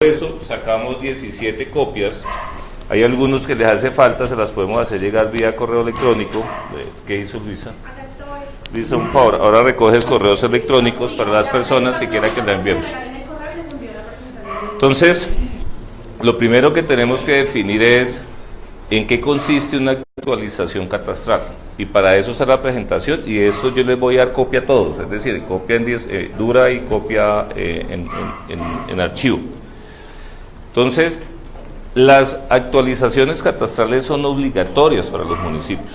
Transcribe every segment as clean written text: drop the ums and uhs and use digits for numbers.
Eso sacamos 17 copias. Hay algunos que les hace falta, se las podemos hacer llegar vía correo electrónico. ¿Qué hizo Luisa? Acá estoy. Luisa, un favor, ahora recoges correos electrónicos para las personas que quieran que la enviemos. Entonces, lo primero que tenemos que definir es en qué consiste una actualización catastral. Y para eso está la presentación, y de esto yo les voy a dar copia a todos, es decir, copia en dura y copia en archivo. Entonces, las actualizaciones catastrales son obligatorias para los municipios.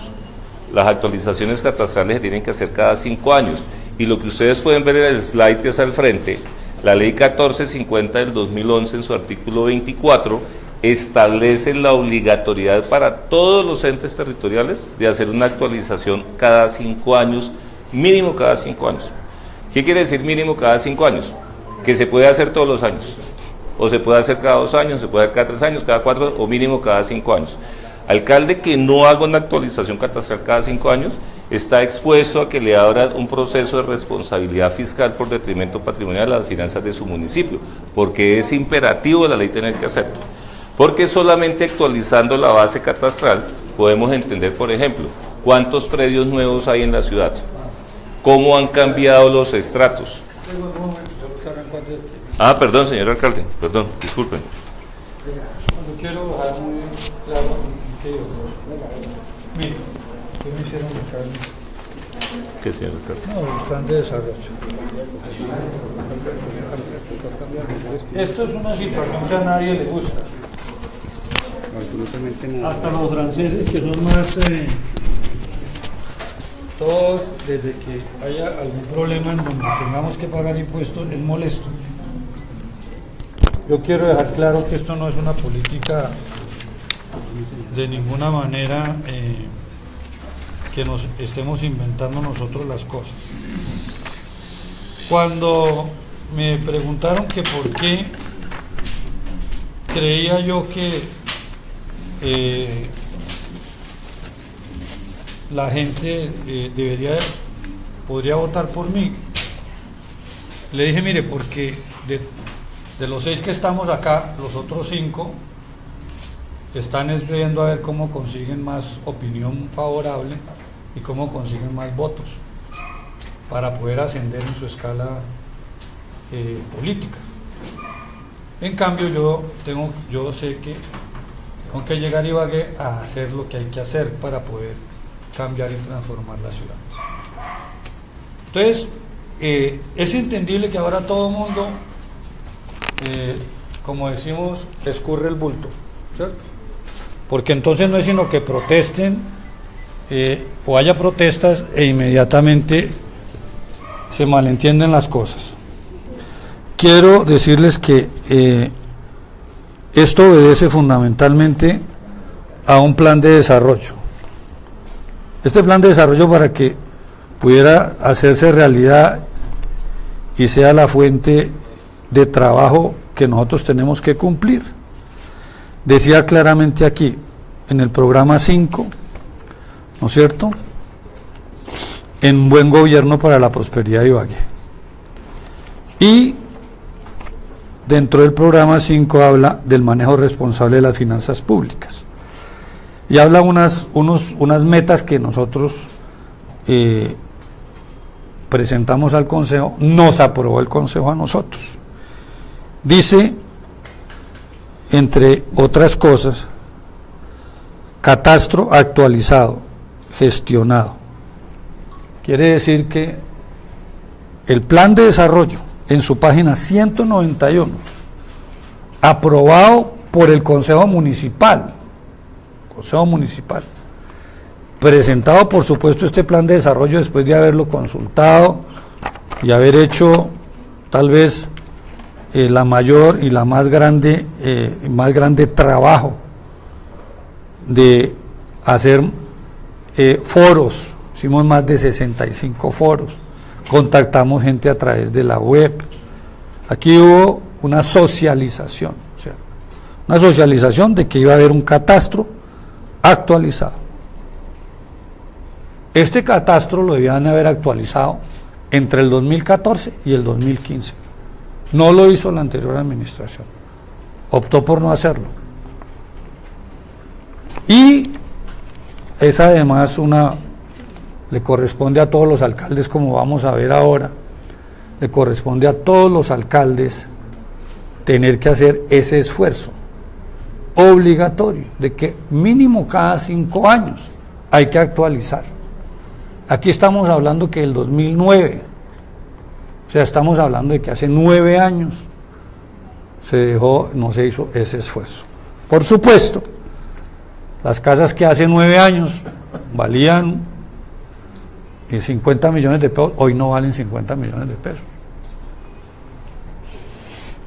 Las actualizaciones catastrales se tienen que hacer cada 5 años. Y lo que ustedes pueden ver en el slide que está al frente, la ley 1450 del 2011 en su artículo 24 establece la obligatoriedad para todos los entes territoriales de hacer una actualización cada 5 años, mínimo cada 5 años. ¿Qué quiere decir mínimo cada 5 años? Que se puede hacer todos los años. O se puede hacer cada 2 años, se puede hacer cada 3 años, cada 4 o mínimo cada 5 años. Alcalde que no haga una actualización catastral cada 5 años está expuesto a que le abra un proceso de responsabilidad fiscal por detrimento patrimonial a las finanzas de su municipio, porque es imperativo de la ley tener que hacerlo. Porque solamente actualizando la base catastral podemos entender, por ejemplo, cuántos predios nuevos hay en la ciudad, cómo han cambiado los estratos. Perdón, señor alcalde, perdón, disculpen. Cuando quiero dejar muy claro que yo, mire, ¿qué me hicieron el plan? ¿Qué, señor alcalde? No, el plan de desarrollo. Esto es una situación que a nadie le gusta. Absolutamente nada. Hasta los franceses, que son más... todos, desde que haya algún problema en donde tengamos que pagar impuestos, es molesto. Yo quiero dejar claro que esto no es una política de ninguna manera que nos estemos inventando nosotros las cosas. Cuando me preguntaron que por qué creía yo que la gente podría votar por mí, le dije, mire, porque de los 6 que estamos acá, los otros 5 están viendo a ver cómo consiguen más opinión favorable y cómo consiguen más votos para poder ascender en su escala política. En cambio, yo sé que tengo que llegar a Ibagué a hacer lo que hay que hacer para poder cambiar y transformar las ciudades. Entonces, es entendible que ahora todo el mundo, como decimos, escurre el bulto, ¿cierto? Porque entonces no es sino que protesten o haya protestas e inmediatamente se malentienden las cosas. Quiero decirles que esto obedece fundamentalmente a un plan de desarrollo. Este plan de desarrollo, para que pudiera hacerse realidad y sea la fuente de trabajo que nosotros tenemos que cumplir, decía claramente aquí, en el programa 5, ¿no es cierto?, en buen gobierno para la prosperidad de Ibagué. Y dentro del programa 5 habla del manejo responsable de las finanzas públicas. Y habla unas metas que nosotros presentamos al Consejo, nos aprobó el Consejo a nosotros. Dice, entre otras cosas, catastro actualizado, gestionado. Quiere decir que el plan de desarrollo, en su página 191, aprobado por el Consejo Municipal, presentado por supuesto este plan de desarrollo después de haberlo consultado y haber hecho tal vez la mayor y la más grande trabajo de hacer foros. Hicimos más de 65 foros, contactamos gente a través de la web. Aquí hubo una socialización, una socialización de que iba a haber un catastro actualizado. Este catastro lo debían haber actualizado entre el 2014 y el 2015. No lo hizo la anterior administración. optó por no hacerlo. Y es además le corresponde a todos los alcaldes, como vamos a ver ahora, le corresponde a todos los alcaldes tener que hacer ese esfuerzo obligatorio, de que mínimo cada 5 años hay que actualizar. Aquí estamos hablando que el 2009, o sea, estamos hablando de que hace 9 años no se hizo ese esfuerzo. Por supuesto, las casas que hace 9 años valían 50 millones de pesos, hoy no valen 50 millones de pesos.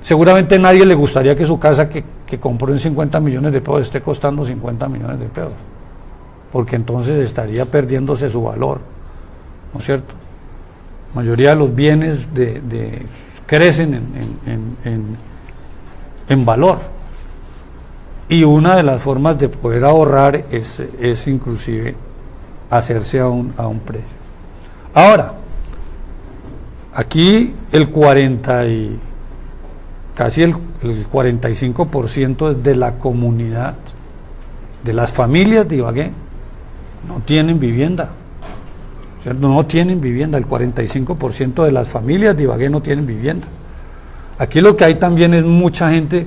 Seguramente a nadie le gustaría que su casa que compró en 50 millones de pesos esté costando 50 millones de pesos, porque entonces estaría perdiéndose su valor, ¿no es cierto? La mayoría de los bienes crecen en valor, y una de las formas de poder ahorrar es inclusive hacerse a un precio. Ahora, aquí casi el 45% de la comunidad, de las familias de Ibagué, no tienen vivienda. ¿Cierto? No tienen vivienda, el 45% de las familias de Ibagué no tienen vivienda. Aquí lo que hay también es mucha gente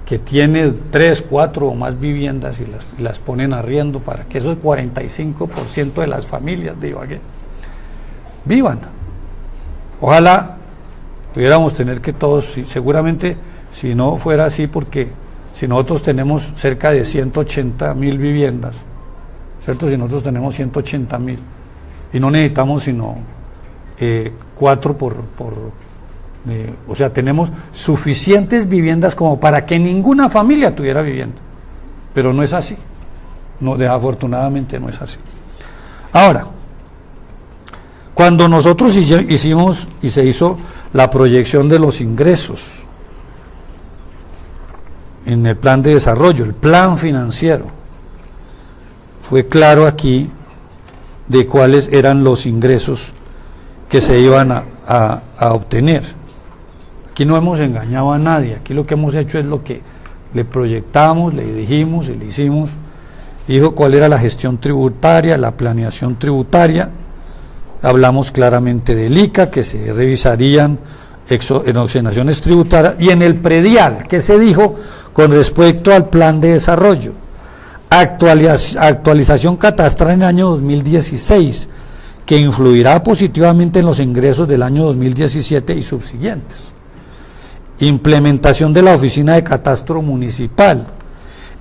que tiene 3, 4 o más viviendas y las ponen arriendo para que esos 45% de las familias de Ibagué vivan. Ojalá pudiéramos tener que todos, seguramente si no fuera así, porque si nosotros tenemos cerca de 180.000 viviendas, ¿cierto? Si nosotros tenemos 180.000 y no necesitamos sino 4 o sea, tenemos suficientes viviendas como para que ninguna familia tuviera vivienda, pero no es así, desafortunadamente no es así. Ahora, cuando nosotros hicimos y se hizo la proyección de los ingresos en el plan de desarrollo, el plan financiero, fue claro aquí de cuáles eran los ingresos que se iban a obtener. Aquí no hemos engañado a nadie, aquí lo que hemos hecho es lo que le proyectamos, le dijimos y le hicimos, dijo cuál era la gestión tributaria, la planeación tributaria, hablamos claramente del ICA, que se revisarían exoneraciones tributarias, y en el predial, ¿qué se dijo con respecto al plan de desarrollo? Actualización catastral en el año 2016, que influirá positivamente en los ingresos del año 2017 y subsiguientes. Implementación de la Oficina de Catastro Municipal,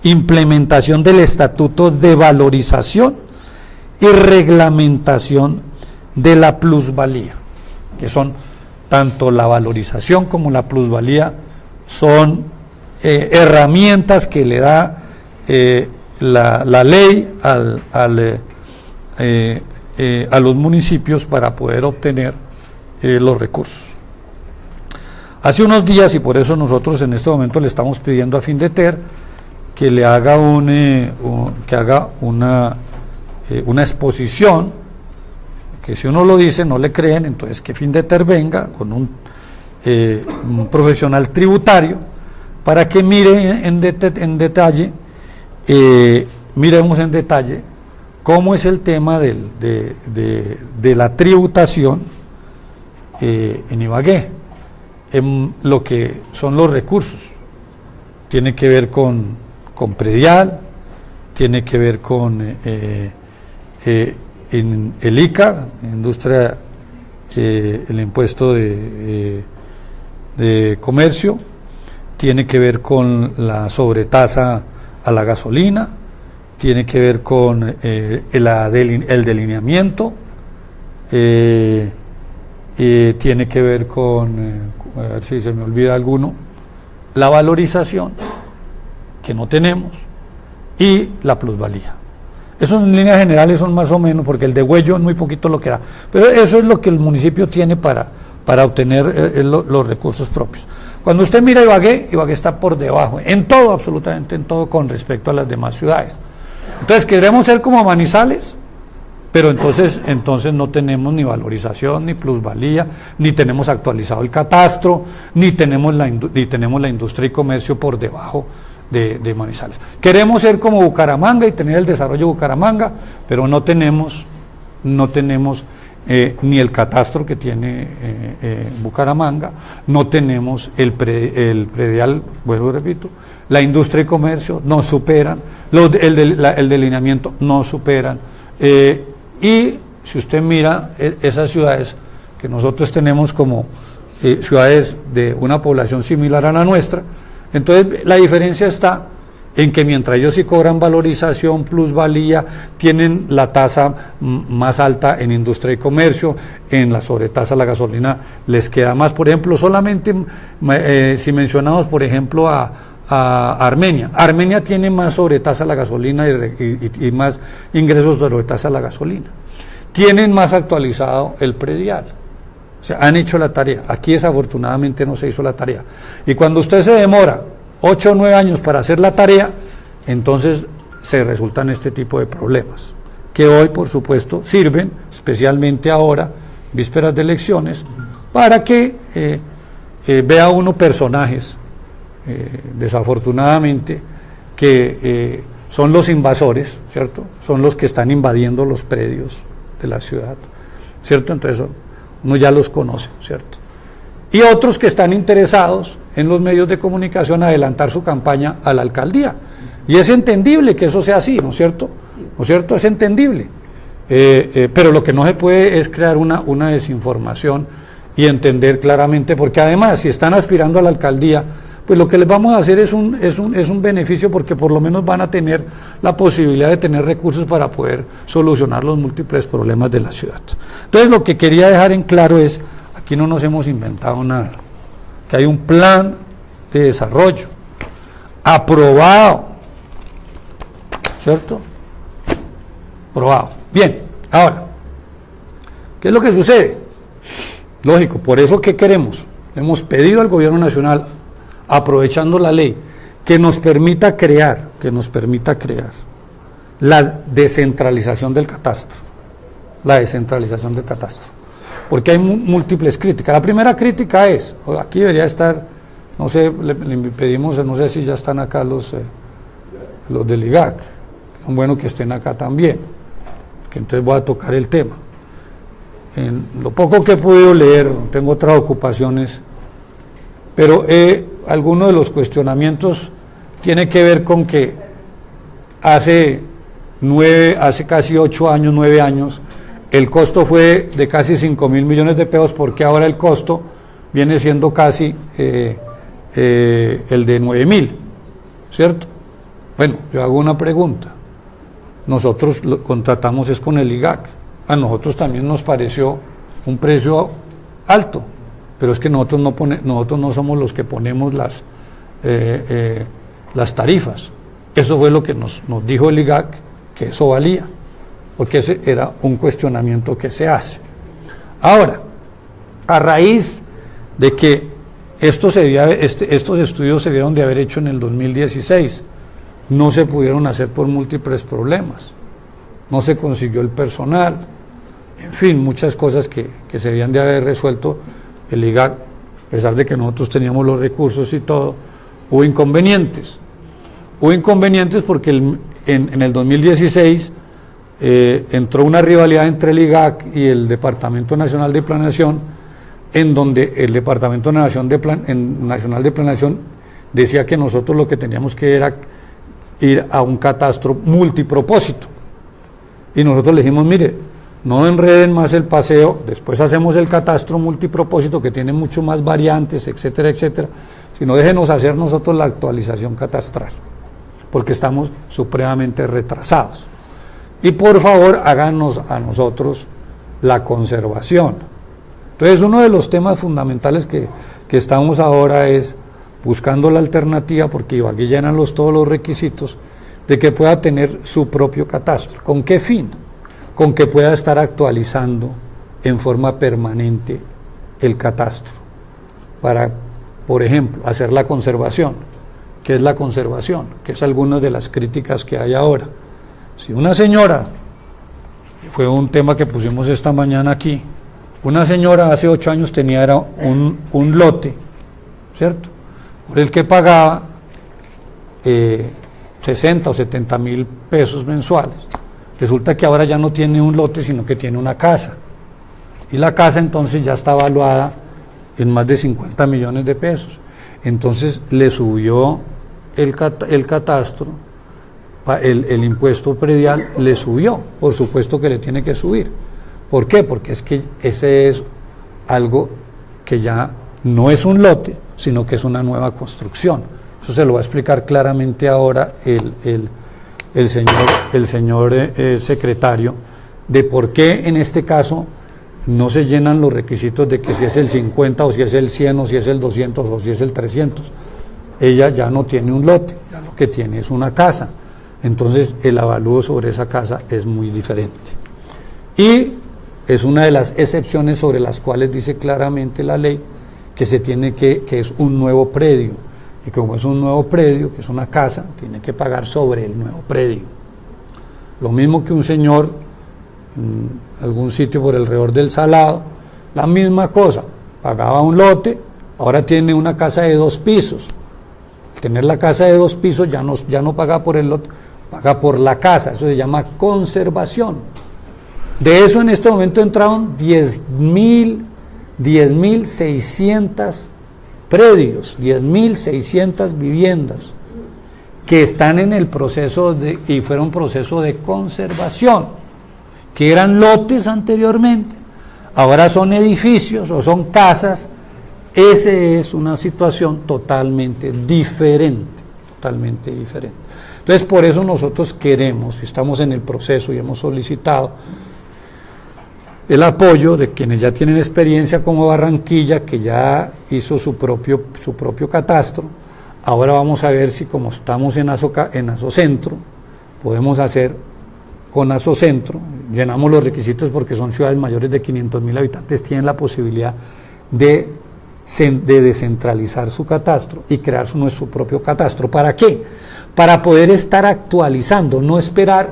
implementación del Estatuto de Valorización y reglamentación de la plusvalía, que son tanto la valorización como la plusvalía, son herramientas que le da la ley a los municipios para poder obtener los recursos. Hace unos días, y por eso nosotros en este momento le estamos pidiendo a Findeter que le haga una exposición, que si uno lo dice no le creen, entonces que Findeter venga con un profesional tributario para que mire en detalle, miremos en detalle cómo es el tema de la tributación en Ibagué, en lo que son los recursos. Tiene que ver con predial, tiene que ver con en el ICA, industria, el impuesto de comercio, tiene que ver con la sobretasa a la gasolina, tiene que ver con el delineamiento, tiene que ver con, a ver si se me olvida alguno, la valorización, que no tenemos, y la plusvalía. Eso en líneas generales son más o menos, porque el degüello es muy poquito lo que da, pero eso es lo que el municipio tiene para obtener los recursos propios. Cuando usted mira Ibagué está por debajo, en todo, absolutamente en todo, con respecto a las demás ciudades. Entonces, ¿queremos ser como Manizales? pero entonces no tenemos ni valorización, ni plusvalía, ni tenemos actualizado el catastro, ni tenemos la industria y comercio por debajo de Manizales. Queremos ser como Bucaramanga y tener el desarrollo de Bucaramanga, pero no tenemos ni el catastro que tiene Bucaramanga, no tenemos el predial, vuelvo y repito, la industria y comercio no superan, el delineamiento no superan, y si usted mira esas ciudades que nosotros tenemos como ciudades de una población similar a la nuestra, entonces la diferencia está en que mientras ellos sí cobran valorización, plusvalía, tienen la tasa más alta en industria y comercio, en la sobretasa a la gasolina les queda más. Por ejemplo, solamente si mencionamos, por ejemplo, a Armenia. Armenia tiene más sobretasa a la gasolina y más ingresos sobre tasa a la gasolina. Tienen más actualizado el predial. O sea, han hecho la tarea. Aquí desafortunadamente no se hizo la tarea. Y cuando usted se demora 8 o 9 años para hacer la tarea, entonces se resultan este tipo de problemas, que hoy, por supuesto, sirven, especialmente ahora, vísperas de elecciones, para que vea uno personajes, desafortunadamente, que son los invasores, ¿cierto? Son los que están invadiendo los predios de la ciudad, ¿cierto? Entonces uno ya los conoce, ¿cierto? Y otros que están interesados en los medios de comunicación a adelantar su campaña a la alcaldía. Y es entendible que eso sea así, ¿no es cierto? ¿No es cierto? Es entendible. Pero lo que no se puede es crear una desinformación y entender claramente, porque además, si están aspirando a la alcaldía, pues lo que les vamos a hacer es un beneficio, porque por lo menos van a tener la posibilidad de tener recursos para poder solucionar los múltiples problemas de la ciudad. Entonces, lo que quería dejar en claro es: aquí no nos hemos inventado nada, que hay un plan de desarrollo aprobado, ¿cierto? Aprobado. Bien, ahora, ¿qué es lo que sucede? Lógico, por eso, ¿qué queremos? Hemos pedido al gobierno nacional, aprovechando la ley, que nos permita crear la descentralización del catastro, porque hay múltiples críticas. La primera crítica es, aquí debería estar, no sé, le pedimos, no sé si ya están acá los del IGAC, es bueno que estén acá también, que entonces voy a tocar el tema. En lo poco que he podido leer, tengo otras ocupaciones, pero algunos de los cuestionamientos tiene que ver con que hace casi 8 años, 9 años, el costo fue de casi 5.000 millones de pesos, porque ahora el costo viene siendo casi el de 9.000, ¿cierto? Bueno, yo hago una pregunta. Nosotros lo contratamos es con el IGAC. A nosotros también nos pareció un precio alto, pero es que nosotros no somos los que ponemos las tarifas. Eso fue lo que nos dijo el IGAC, que eso valía, porque ese era un cuestionamiento que se hace. Ahora, a raíz de que estos estudios se debieron de haber hecho en el 2016, no se pudieron hacer por múltiples problemas, no se consiguió el personal, en fin, muchas cosas que se debían de haber resuelto. El IGAC, a pesar de que nosotros teníamos los recursos y todo, hubo inconvenientes porque en el 2016 entró una rivalidad entre el IGAC y el Departamento Nacional de Planeación, en donde el Departamento Nacional de Planeación decía que nosotros lo que teníamos que era ir a un catastro multipropósito, y nosotros le dijimos: mire, no enreden más el paseo, después hacemos el catastro multipropósito, que tiene mucho más variantes, etcétera, etcétera, sino déjenos hacer nosotros la actualización catastral, porque estamos supremamente retrasados, y por favor háganos a nosotros la conservación. Entonces, uno de los temas fundamentales que estamos ahora es buscando la alternativa, porque Ibagué llena todos los requisitos de que pueda tener su propio catastro. ¿Con qué fin? Con que pueda estar actualizando en forma permanente el catastro, para, por ejemplo, hacer la conservación. ¿Qué es la conservación? Que es algunas de las críticas que hay ahora. Si una señora fue un tema que pusimos esta mañana aquí. Una señora hace 8 años tenía era un lote, ¿cierto?, por el que pagaba 60 o 70 mil pesos mensuales. Resulta que ahora ya no tiene un lote, sino que tiene una casa. Y la casa entonces ya está evaluada en más de 50 millones de pesos. Entonces le subió el catastro, el impuesto predial le subió, por supuesto que le tiene que subir. ¿Por qué? Porque es que ese es algo que ya no es un lote, sino que es una nueva construcción. Eso se lo va a explicar claramente ahora el señor secretario, de por qué en este caso no se llenan los requisitos de que si es el 50 o si es el 100 o si es el 200 o si es el 300. Ella ya no tiene un lote, ya lo que tiene es una casa. Entonces el avalúo sobre esa casa es muy diferente. Y es una de las excepciones sobre las cuales dice claramente la ley que se tiene que es un nuevo predio. Y como es un nuevo predio, que es una casa, tiene que pagar sobre el nuevo predio. Lo mismo que un señor algún sitio por alrededor del Salado, la misma cosa, pagaba un lote, ahora tiene una casa de 2 pisos. Al tener la casa de 2 pisos ya no paga por el lote, paga por la casa. Eso se llama conservación. De eso en este momento entraron 10.600 predios, 10.600 viviendas que están en el proceso y fueron proceso de conservación, que eran lotes anteriormente, ahora son edificios o son casas. Esa es una situación totalmente diferente, Entonces, por eso nosotros queremos, estamos en el proceso y hemos solicitado el apoyo de quienes ya tienen experiencia como Barranquilla, que ya hizo su propio catastro. Ahora vamos a ver si, como estamos en Asocentro, podemos hacer con Asocentro, llenamos los requisitos porque son ciudades mayores de 500.000 habitantes, tienen la posibilidad de descentralizar su catastro y crear nuestro propio catastro. ¿Para qué? Para poder estar actualizando, no esperar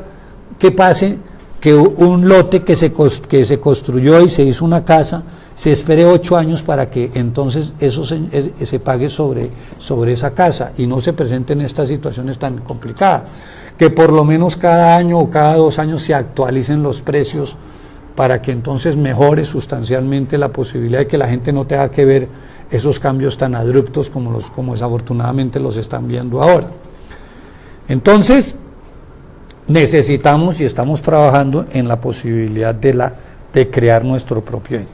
que pase que un lote que se construyó y se hizo una casa, se espere 8 años para que entonces eso se pague sobre esa casa y no se presenten estas situaciones tan complicadas. Que por lo menos cada año o cada 2 años se actualicen los precios para que entonces mejore sustancialmente la posibilidad de que la gente no tenga que ver esos cambios tan abruptos como desafortunadamente los están viendo ahora. Entonces, necesitamos y estamos trabajando en la posibilidad de crear nuestro propio ente.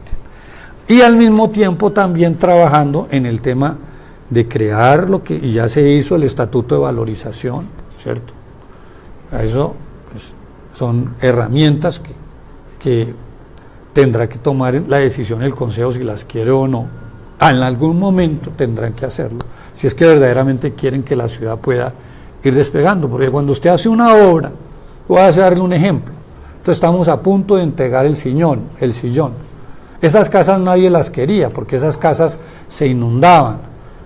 Y al mismo tiempo también trabajando en el tema de crear y ya se hizo el estatuto de valorización, ¿cierto? Eso pues, son herramientas que tendrá que tomar la decisión el Consejo si las quiere o no. En algún momento tendrán que hacerlo, si es que verdaderamente quieren que la ciudad pueda ir despegando, porque cuando usted hace una obra, voy a darle un ejemplo. Entonces estamos a punto de entregar el sillón. Esas casas nadie las quería, porque esas casas se inundaban,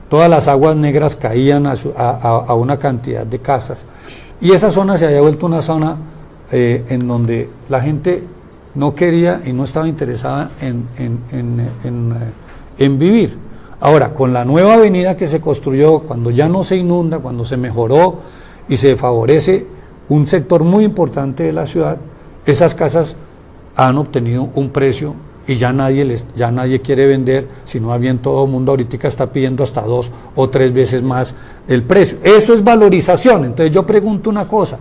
todas las aguas negras caían a una cantidad de casas. Y esa zona se había vuelto una zona en donde la gente no quería y no estaba interesada en vivir. Ahora, con la nueva avenida que se construyó, cuando ya no se inunda, cuando se mejoró y se favorece un sector muy importante de la ciudad, esas casas han obtenido un precio y ya nadie quiere vender, sino más bien todo el mundo ahorita está pidiendo hasta 2 o 3 veces más el precio. Eso es valorización. Entonces yo pregunto una cosa,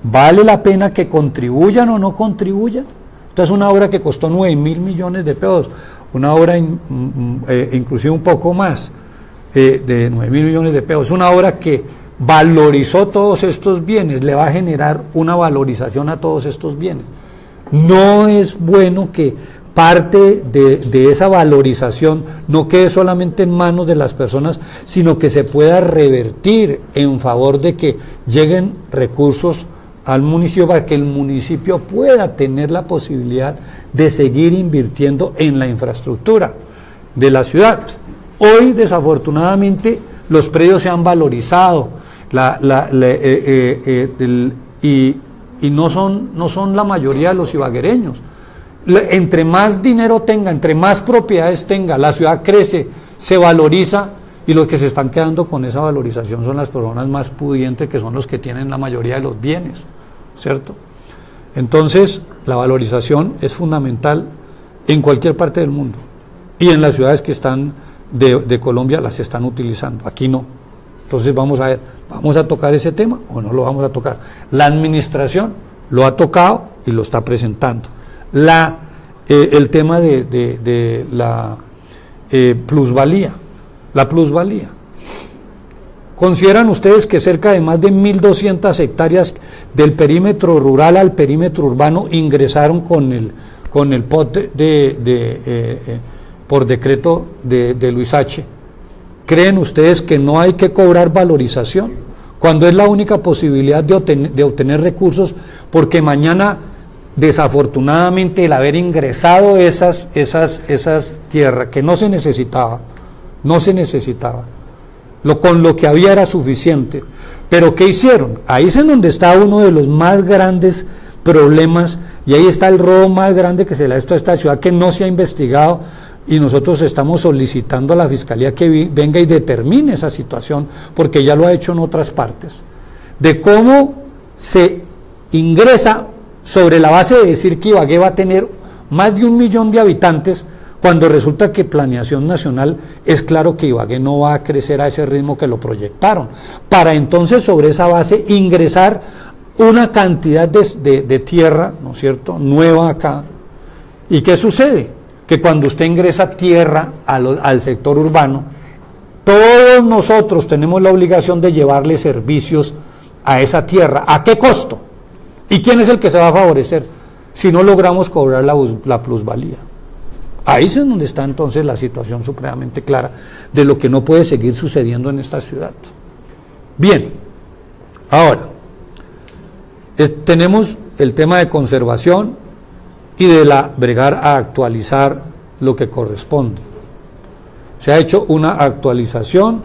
¿vale la pena que contribuyan o no contribuyan? Esta es una obra que costó 9.000 millones de pesos, una obra inclusive un poco más de 9.000 millones de pesos, una obra que valorizó todos estos bienes, le va a generar una valorización a todos estos bienes. No es bueno que parte de esa valorización no quede solamente en manos de las personas, sino que se pueda revertir en favor de que lleguen recursos al municipio para que el municipio pueda tener la posibilidad de seguir invirtiendo en la infraestructura de la ciudad. Hoy, desafortunadamente, los predios se han valorizado y y no son la mayoría de los ibaguereños. Entre más dinero tenga, entre más propiedades tenga, la ciudad crece, se valoriza, y los que se están quedando con esa valorización son las personas más pudientes, que son los que tienen la mayoría de los bienes, ¿cierto? Entonces, la valorización es fundamental en cualquier parte del mundo, y en las ciudades que están de Colombia las están utilizando, aquí no. Entonces vamos a ver, ¿vamos a tocar ese tema o no lo vamos a tocar? La administración lo ha tocado y lo está presentando. El tema de la plusvalía. La plusvalía. ¿Consideran ustedes que cerca de más de 1.200 hectáreas del perímetro rural al perímetro urbano ingresaron con el POT por decreto de Luis H.? ¿Creen ustedes que no hay que cobrar valorización cuando es la única posibilidad de obtener recursos? Porque mañana, desafortunadamente, el haber ingresado esas tierras que no se necesitaba, con lo que había era suficiente. Pero ¿qué hicieron? Ahí es en donde está uno de los más grandes problemas, y ahí está el robo más grande que se le ha hecho a esta ciudad, que no se ha investigado, y nosotros estamos solicitando a la Fiscalía que venga y determine esa situación, porque ya lo ha hecho en otras partes, de cómo se ingresa sobre la base de decir que Ibagué va a tener más de 1 millón de habitantes, cuando resulta que Planeación Nacional es claro que Ibagué no va a crecer a ese ritmo que lo proyectaron, para entonces sobre esa base ingresar una cantidad de tierra, ¿no es cierto?, nueva acá. ¿Y qué sucede? Que cuando usted ingresa tierra al sector urbano, todos nosotros tenemos la obligación de llevarle servicios a esa tierra. ¿A qué costo? ¿Y quién es el que se va a favorecer si no logramos cobrar la plusvalía? Ahí es donde está entonces la situación supremamente clara de lo que no puede seguir sucediendo en esta ciudad. Bien, ahora, tenemos el tema de conservación y de bregar a actualizar lo que corresponde. Se ha hecho una actualización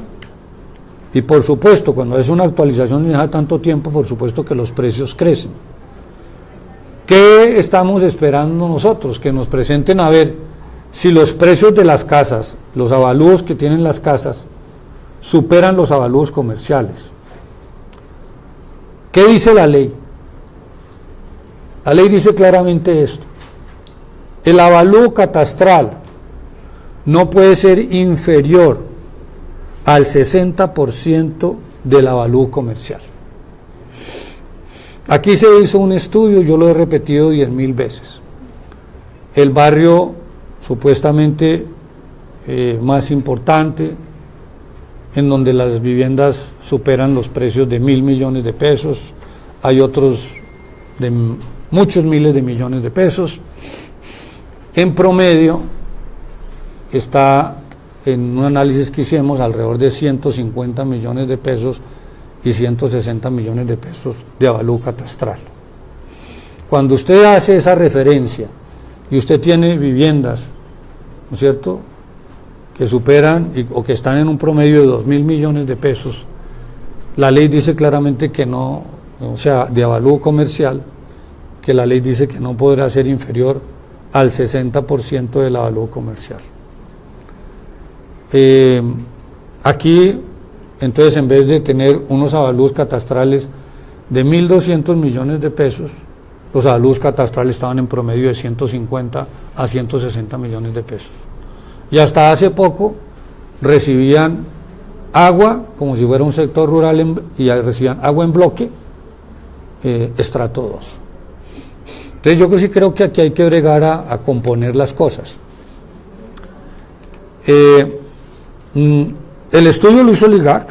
y, por supuesto, cuando es una actualización y deja tanto tiempo, por supuesto que los precios crecen. ¿Qué estamos esperando nosotros? Que nos presenten a ver si los precios de las casas, los avalúos que tienen las casas, superan los avalúos comerciales. ¿Qué dice la ley? La ley dice claramente esto: el avalúo catastral no puede ser inferior al 60% del avalúo comercial. Aquí se hizo un estudio, yo lo he repetido 10.000 veces. El barrio supuestamente más importante, en donde las viviendas superan los precios de 1.000 millones de pesos, hay otros de muchos miles de millones de pesos. En promedio está, en un análisis que hicimos, alrededor de 150 millones de pesos y 160 millones de pesos de avalúo catastral. Cuando usted hace esa referencia y usted tiene viviendas, ¿no es cierto?, que superan o que están en un promedio de 2.000 millones de pesos, la ley dice claramente que no, o sea, de avalúo comercial, que la ley dice que no podrá ser inferior al 60% del avalúo comercial. Aquí, entonces, en vez de tener unos avalúos catastrales de 1.200 millones de pesos, los avalúos catastrales estaban en promedio de 150 a 160 millones de pesos. Y hasta hace poco recibían agua, como si fuera un sector rural, y recibían agua en bloque, estrato 2. Entonces yo sí creo que aquí hay que bregar a componer las cosas. El estudio lo hizo el IGAC.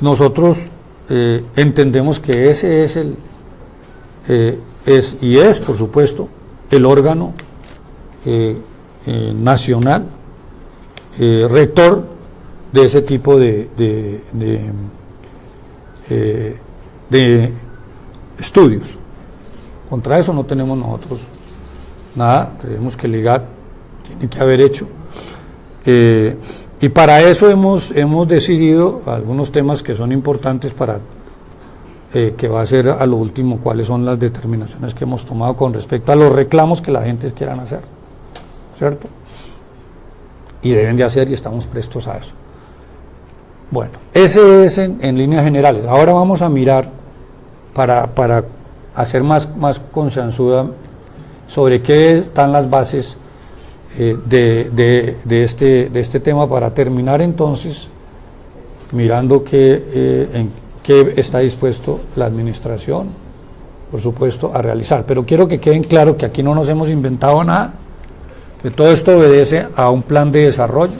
Nosotros entendemos que ese es por supuesto el órgano nacional rector de ese tipo de estudios. Contra eso no tenemos nosotros nada, creemos que el IGAC tiene que haber hecho, y para eso hemos decidido algunos temas que son importantes para que va a ser a lo último cuáles son las determinaciones que hemos tomado con respecto a los reclamos que la gente quieran hacer, ¿cierto? Y deben de hacer y estamos prestos a eso. Bueno, ese es en líneas generales. Ahora vamos a mirar para hacer más concienzuda sobre qué están las bases de este tema, para terminar entonces mirando en qué está dispuesto la administración, por supuesto, a realizar. Pero quiero que queden claro que aquí no nos hemos inventado nada, que todo esto obedece a un plan de desarrollo.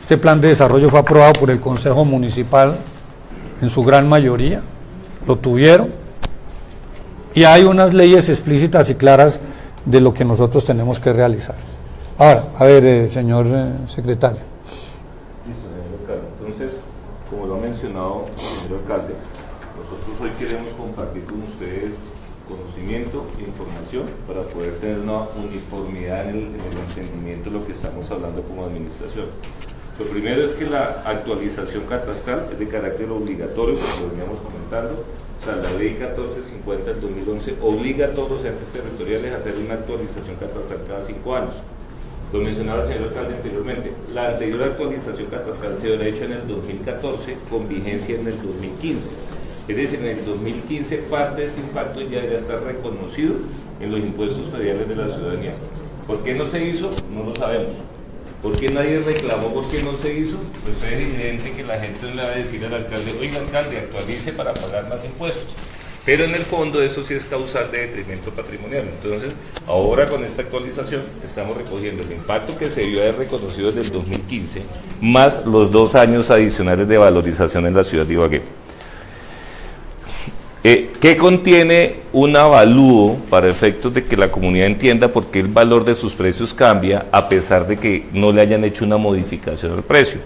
Este plan de desarrollo fue aprobado por el Consejo Municipal en su gran mayoría, lo tuvieron, y hay unas leyes explícitas y claras de lo que nosotros tenemos que realizar. Ahora, a ver, señor secretario. Listo, señor alcalde. Entonces, como lo ha mencionado el señor alcalde, nosotros hoy queremos compartir con ustedes conocimiento e información para poder tener una uniformidad en el entendimiento de lo que estamos hablando como administración. Lo primero es que la actualización catastral es de carácter obligatorio, como veníamos comentando. O sea, la ley 1450 del 2011 obliga a todos los entes territoriales a hacer una actualización catastral cada 5 años. Lo mencionaba el señor alcalde anteriormente. La anterior actualización catastral se había hecho en el 2014 con vigencia en el 2015. Es decir, en el 2015 parte de este impacto ya debería estar reconocido en los impuestos prediales de la ciudadanía. ¿Por qué no se hizo? No lo sabemos. ¿Por qué nadie reclamó por qué no se hizo? Pues es evidente que la gente le va a decir al alcalde: oiga, alcalde, actualice para pagar más impuestos. Pero en el fondo eso sí es causal de detrimento patrimonial. Entonces, ahora con esta actualización estamos recogiendo el impacto que se debió haber reconocido desde el 2015, más los 2 años adicionales de valorización en la ciudad de Ibagué. ¿Qué contiene un avalúo para efectos de que la comunidad entienda por qué el valor de sus precios cambia a pesar de que no le hayan hecho una modificación al precio?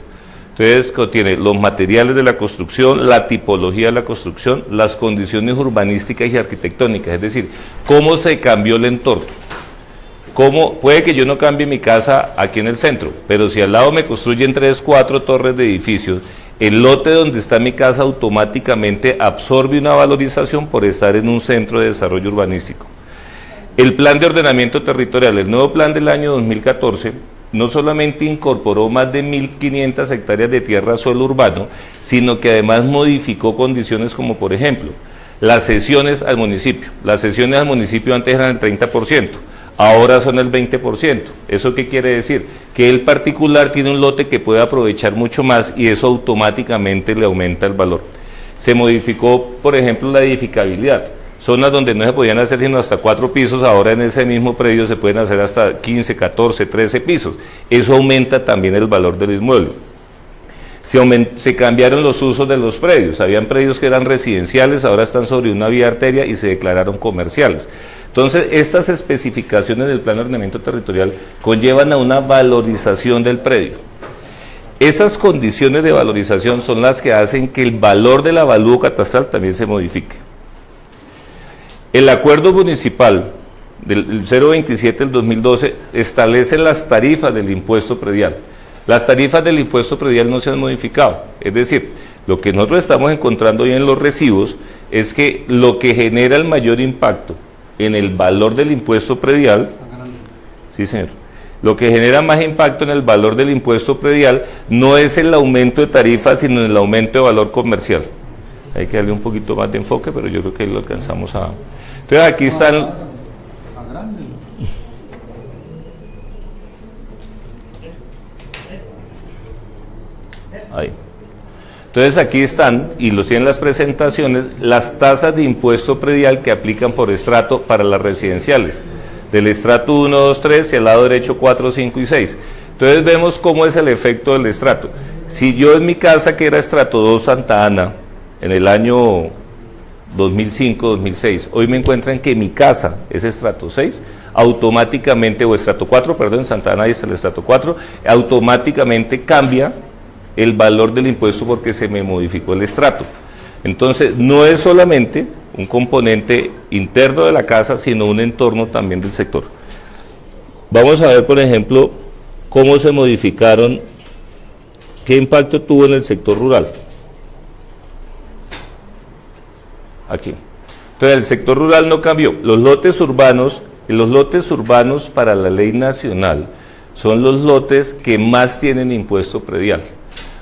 Entonces contiene los materiales de la construcción, la tipología de la construcción, las condiciones urbanísticas y arquitectónicas, es decir, cómo se cambió el entorno. Puede que yo no cambie mi casa aquí en el centro, pero si al lado me construyen 3, 4 torres de edificios, el lote donde está mi casa automáticamente absorbe una valorización por estar en un centro de desarrollo urbanístico. El plan de ordenamiento territorial, el nuevo plan del año 2014, no solamente incorporó más de 1.500 hectáreas de tierra suelo urbano, sino que además modificó condiciones como, por ejemplo, las cesiones al municipio. Las cesiones al municipio antes eran el 30%. Ahora son el 20%. ¿Eso qué quiere decir? Que el particular tiene un lote que puede aprovechar mucho más y eso automáticamente le aumenta el valor. Se modificó, por ejemplo, la edificabilidad. Zonas donde no se podían hacer sino hasta 4 pisos, ahora en ese mismo predio se pueden hacer hasta 15, 14, 13 pisos. Eso aumenta también el valor del inmueble. Se cambiaron los usos de los predios. Habían predios que eran residenciales, ahora están sobre una vía arteria y se declararon comerciales. Entonces, estas especificaciones del plan de ordenamiento territorial conllevan a una valorización del predio. Esas condiciones de valorización son las que hacen que el valor del avalúo catastral también se modifique. El acuerdo municipal del 027 del 2012 establece las tarifas del impuesto predial. Las tarifas del impuesto predial no se han modificado, es decir, lo que nosotros estamos encontrando hoy en los recibos es que lo que genera el mayor impacto en el valor del impuesto predial, sí señor, lo que genera más impacto en el valor del impuesto predial no es el aumento de tarifas, sino el aumento de valor comercial. Hay que darle un poquito más de enfoque, pero yo creo que ahí lo alcanzamos a... Entonces aquí están... Ahí. Entonces aquí están, y los tienen las presentaciones, las tasas de impuesto predial que aplican por estrato para las residenciales. Del estrato 1, 2, 3 y al lado derecho 4, 5 y 6. Entonces vemos cómo es el efecto del estrato. Si yo en mi casa, que era estrato 2 Santa Ana, en el año 2005, 2006, hoy me encuentran que mi casa es estrato 6, automáticamente, o estrato 4, perdón, en Santa Ana es el estrato 4, automáticamente cambia el valor del impuesto porque se me modificó el estrato. Entonces, no es solamente un componente interno de la casa, sino un entorno también del sector. Vamos a ver, por ejemplo, cómo se modificaron, qué impacto tuvo en el sector rural. aquí. Entonces el sector rural no cambió. Los lotes urbanos para la ley nacional son los lotes que más tienen impuesto predial,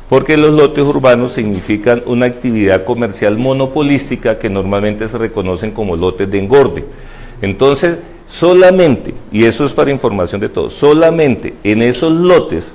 porque los lotes urbanos significan una actividad comercial monopolística que normalmente se reconocen como lotes de engorde. Entonces, solamente, y eso es para información de todos, solamente en esos lotes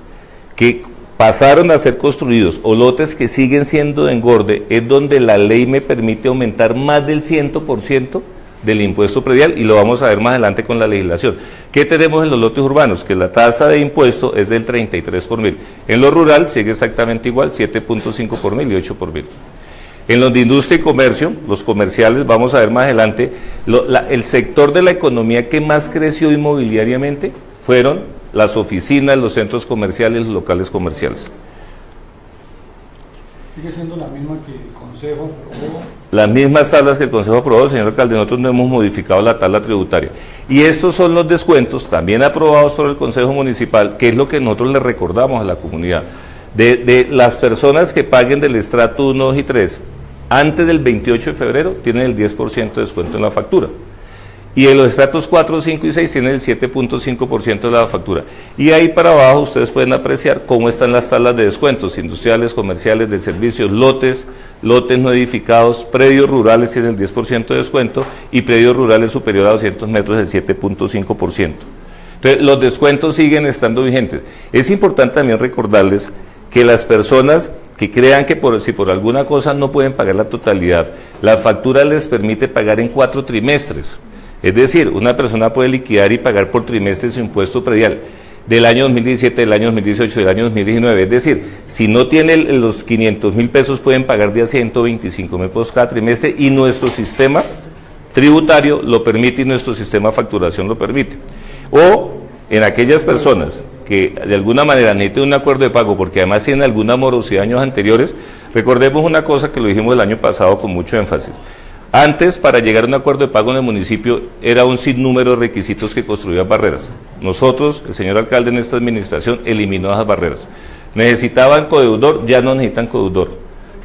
que pasaron a ser construidos o lotes que siguen siendo de engorde es donde la ley me permite aumentar más del 100% del impuesto predial, y lo vamos a ver más adelante con la legislación. ¿Qué tenemos en los lotes urbanos? Que la tasa de impuesto es del 33 por mil. En lo rural sigue exactamente igual, 7.5 por mil y 8 por mil. En los de industria y comercio, los comerciales, vamos a ver más adelante, el sector de la economía que más creció inmobiliariamente fueron las oficinas, los centros comerciales, los locales comerciales. ¿Sigue siendo la misma que el Consejo aprobó? Las mismas tablas que el Consejo aprobó, señor alcalde. Nosotros no hemos modificado la tabla tributaria. Y estos son los descuentos también aprobados por el Consejo Municipal, que es lo que nosotros le recordamos a la comunidad. De las personas que paguen del estrato 1, 2 y 3, antes del 28 de febrero, tienen el 10% de descuento en la factura. Y en los estratos 4, 5 y 6 tienen el 7.5% de la factura. Y ahí para abajo ustedes pueden apreciar cómo están las tablas de descuentos: industriales, comerciales, de servicios, lotes no edificados, predios rurales tienen el 10% de descuento, y predios rurales superior a 200 metros el 7.5%. Entonces, los descuentos siguen estando vigentes. Es importante también recordarles que las personas que crean que si por alguna cosa no pueden pagar la totalidad, la factura les permite pagar en 4 trimestres. Es decir, una persona puede liquidar y pagar por trimestre su impuesto predial del año 2017, del año 2018, del año 2019. Es decir, si no tiene los 500.000 pesos, pueden pagar de a 125.000 pesos cada trimestre, y nuestro sistema tributario lo permite y nuestro sistema de facturación lo permite. O en aquellas personas que de alguna manera necesiten un acuerdo de pago porque además tienen alguna morosidad de años anteriores, recordemos una cosa que lo dijimos el año pasado con mucho énfasis. Antes, para llegar a un acuerdo de pago en el municipio, era un sinnúmero de requisitos que construían barreras. Nosotros, el señor alcalde en esta administración, eliminó esas barreras. Necesitaban codeudor, ya no necesitan codeudor.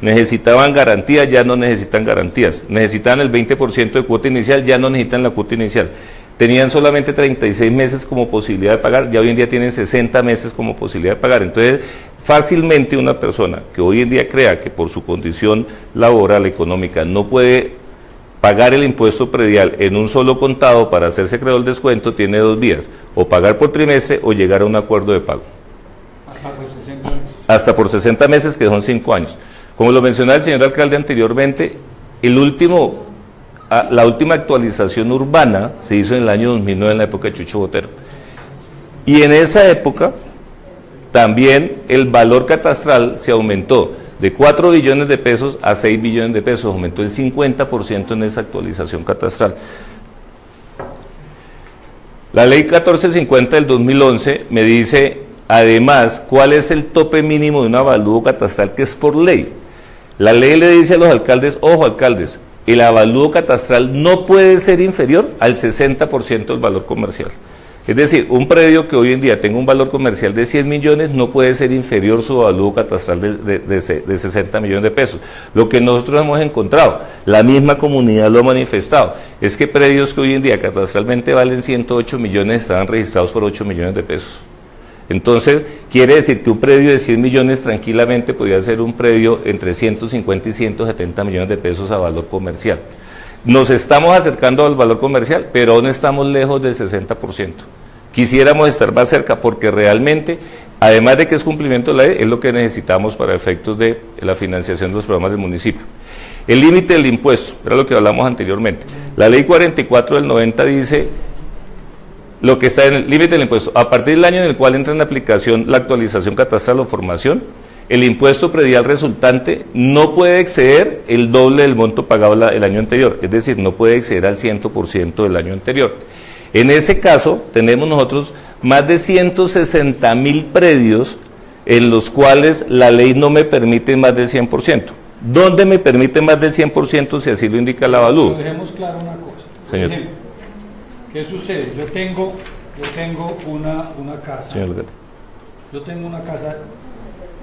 Necesitaban garantías, ya no necesitan garantías. Necesitaban el 20% de cuota inicial, ya no necesitan la cuota inicial. Tenían solamente 36 meses como posibilidad de pagar, ya hoy en día tienen 60 meses como posibilidad de pagar. Entonces, fácilmente una persona que hoy en día crea que por su condición laboral, económica, no puede pagar el impuesto predial en un solo contado para hacerse acreedor del descuento, tiene 2 vías: o pagar por trimestre o llegar a un acuerdo de pago. Hasta por 60 meses. Hasta por 60 meses, que son 5 años. Como lo mencionaba el señor alcalde anteriormente, la última actualización urbana se hizo en el año 2009, en la época de Chucho Botero. Y en esa época también el valor catastral se aumentó de 4 billones de pesos a 6 billones de pesos, aumentó el 50% en esa actualización catastral. La ley 1450 del 2011 me dice, además, cuál es el tope mínimo de un avalúo catastral, que es por ley. La ley le dice a los alcaldes: ojo, alcaldes, el avalúo catastral no puede ser inferior al 60% del valor comercial. Es decir, un predio que hoy en día tenga un valor comercial de 100 millones no puede ser inferior su avalúo catastral de 60 millones de pesos. Lo que nosotros hemos encontrado, la misma comunidad lo ha manifestado, es que predios que hoy en día catastralmente valen 108 millones estaban registrados por 8 millones de pesos. Entonces, quiere decir que un predio de 100 millones tranquilamente podría ser un predio entre 150 y 170 millones de pesos a valor comercial. Nos estamos acercando al valor comercial, pero aún estamos lejos del 60%. Quisiéramos estar más cerca, porque realmente, además de que es cumplimiento de la ley, es lo que necesitamos para efectos de la financiación de los programas del municipio. El límite del impuesto, era lo que hablamos anteriormente. La ley 44 del 90 dice lo que está en el límite del impuesto: a partir del año en el cual entra en aplicación la actualización catastral o formación, el impuesto predial resultante no puede exceder el doble del monto pagado el año anterior, es decir, no puede exceder al 100% del año anterior. En ese caso, tenemos nosotros más de 160.000 predios en los cuales la ley no me permite más del 100%. ¿Dónde me permite más del 100% si así lo indica el avalúo? Dejemos claro una cosa. Señor. Por ejemplo, ¿qué sucede? Yo tengo una casa. Señor. Yo tengo una casa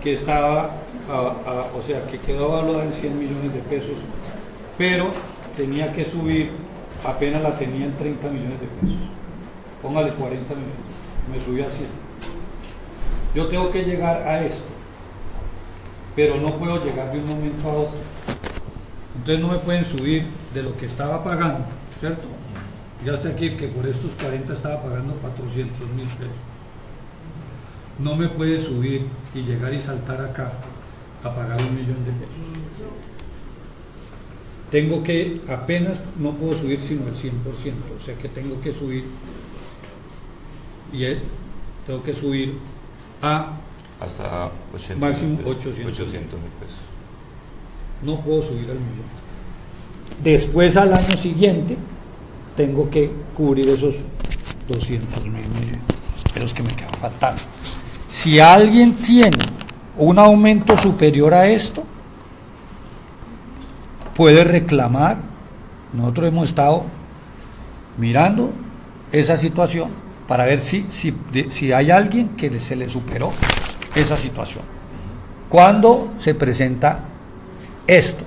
que estaba, o sea, que quedó valuada en 100 millones de pesos, pero tenía que subir, apenas la tenía en 30 millones de pesos. Póngale 40 millones, me subí a 100. Yo tengo que llegar a esto, pero no puedo llegar de un momento a otro. Entonces no me pueden subir de lo que estaba pagando, ¿cierto? Ya está aquí que por estos 40 estaba pagando 400.000 pesos. No me puede subir y llegar y saltar acá a pagar 1 millón de pesos. Tengo que, apenas no puedo subir sino el 100%, o sea que tengo que subir tengo que subir a hasta 80 máximo mil pesos, 800 mil pesos. No puedo subir al millón. Después al año siguiente tengo que cubrir esos 200.000 millones, los que me quedan faltando. Si alguien tiene un aumento superior a esto, puede reclamar. Nosotros hemos estado mirando esa situación para ver si hay alguien que se le superó esa situación. Cuando se presenta esto,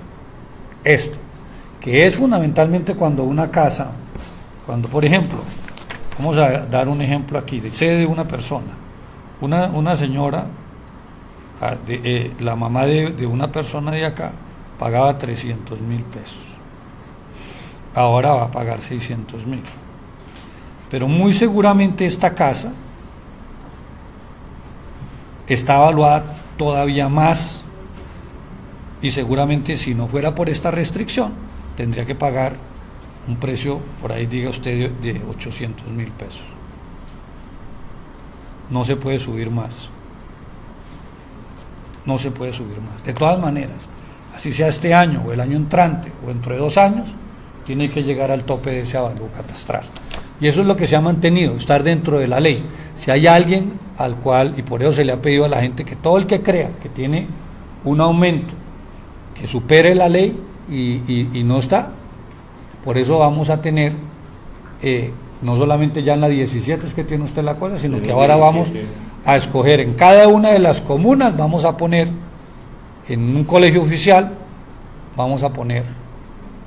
que es fundamentalmente cuando una casa, cuando por ejemplo, vamos a dar un ejemplo aquí, de una persona, una señora, la mamá de una persona de acá, pagaba 300.000 pesos, ahora va a pagar 600.000, pero muy seguramente esta casa está evaluada todavía más, y seguramente si no fuera por esta restricción tendría que pagar un precio, por ahí diga usted, de 800.000 pesos. No se puede subir más, no se puede subir más. De todas maneras, así sea este año o el año entrante o dentro de 2 años, tiene que llegar al tope de ese avalúo catastral. Y eso es lo que se ha mantenido, estar dentro de la ley. Si hay alguien al cual, y por eso se le ha pedido a la gente que todo el que crea que tiene un aumento que supere la ley y no está, por eso vamos a tener, no solamente ya en la 17 es que tiene usted la cosa, sino que ahora vamos a escoger en cada una de las comunas, vamos a poner en un colegio oficial, vamos a poner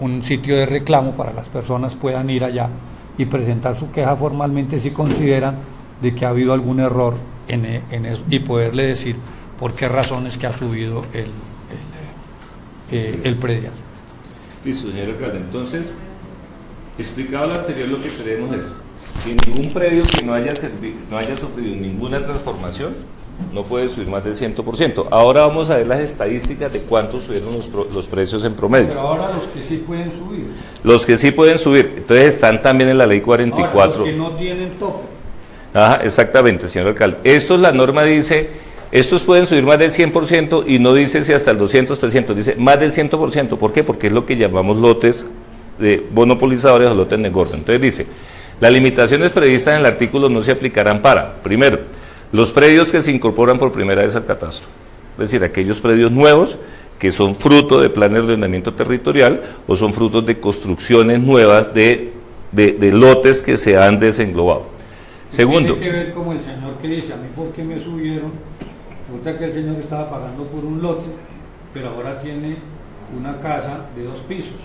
un sitio de reclamo para las personas puedan ir allá y presentar su queja formalmente si consideran de que ha habido algún error en eso, y poderle decir por qué razones que ha subido el predial. Listo, señor alcalde. Entonces, explicado lo anterior, lo que queremos es que ningún predio que no haya sufrido ninguna transformación no puede subir más del 100%. Ahora vamos a ver las estadísticas de cuánto subieron los precios en promedio. Pero ahora los que sí pueden subir. Los que sí pueden subir, entonces están también en la ley 44. Ahora, los que no tienen tope. Ajá, exactamente, señor alcalde. Esto es la norma, dice, estos pueden subir más del 100% y no dice si hasta el 200, 300, dice más del 100%. ¿Por qué? Porque es lo que llamamos lotes de monopolizadores o lotes de engorda. Entonces dice, las limitaciones previstas en el artículo no se aplicarán para, primero, los predios que se incorporan por primera vez al catastro, es decir, aquellos predios nuevos que son fruto de planes de ordenamiento territorial o son frutos de construcciones nuevas de lotes que se han desenglobado. Segundo. Tiene que ver como el señor que dice, a mí por qué me subieron, resulta que el señor estaba pagando por un lote, pero ahora tiene una casa de 2 pisos,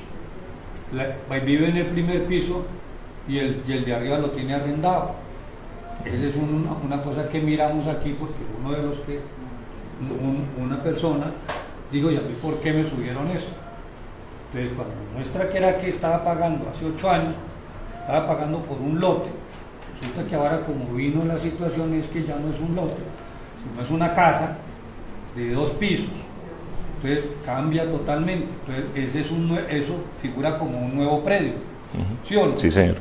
vive en el primer piso y el de arriba lo tiene arrendado. Esa es una cosa que miramos aquí, porque uno de los que, una persona dijo, ¿y a mí por qué me subieron esto? Entonces cuando muestra que era que estaba pagando hace 8 años, estaba pagando por un lote, resulta que ahora como vino la situación es que ya no es un lote, sino es una casa de 2 pisos, entonces cambia totalmente, entonces eso figura como un nuevo predio, ¿sí o no? Sí, señor.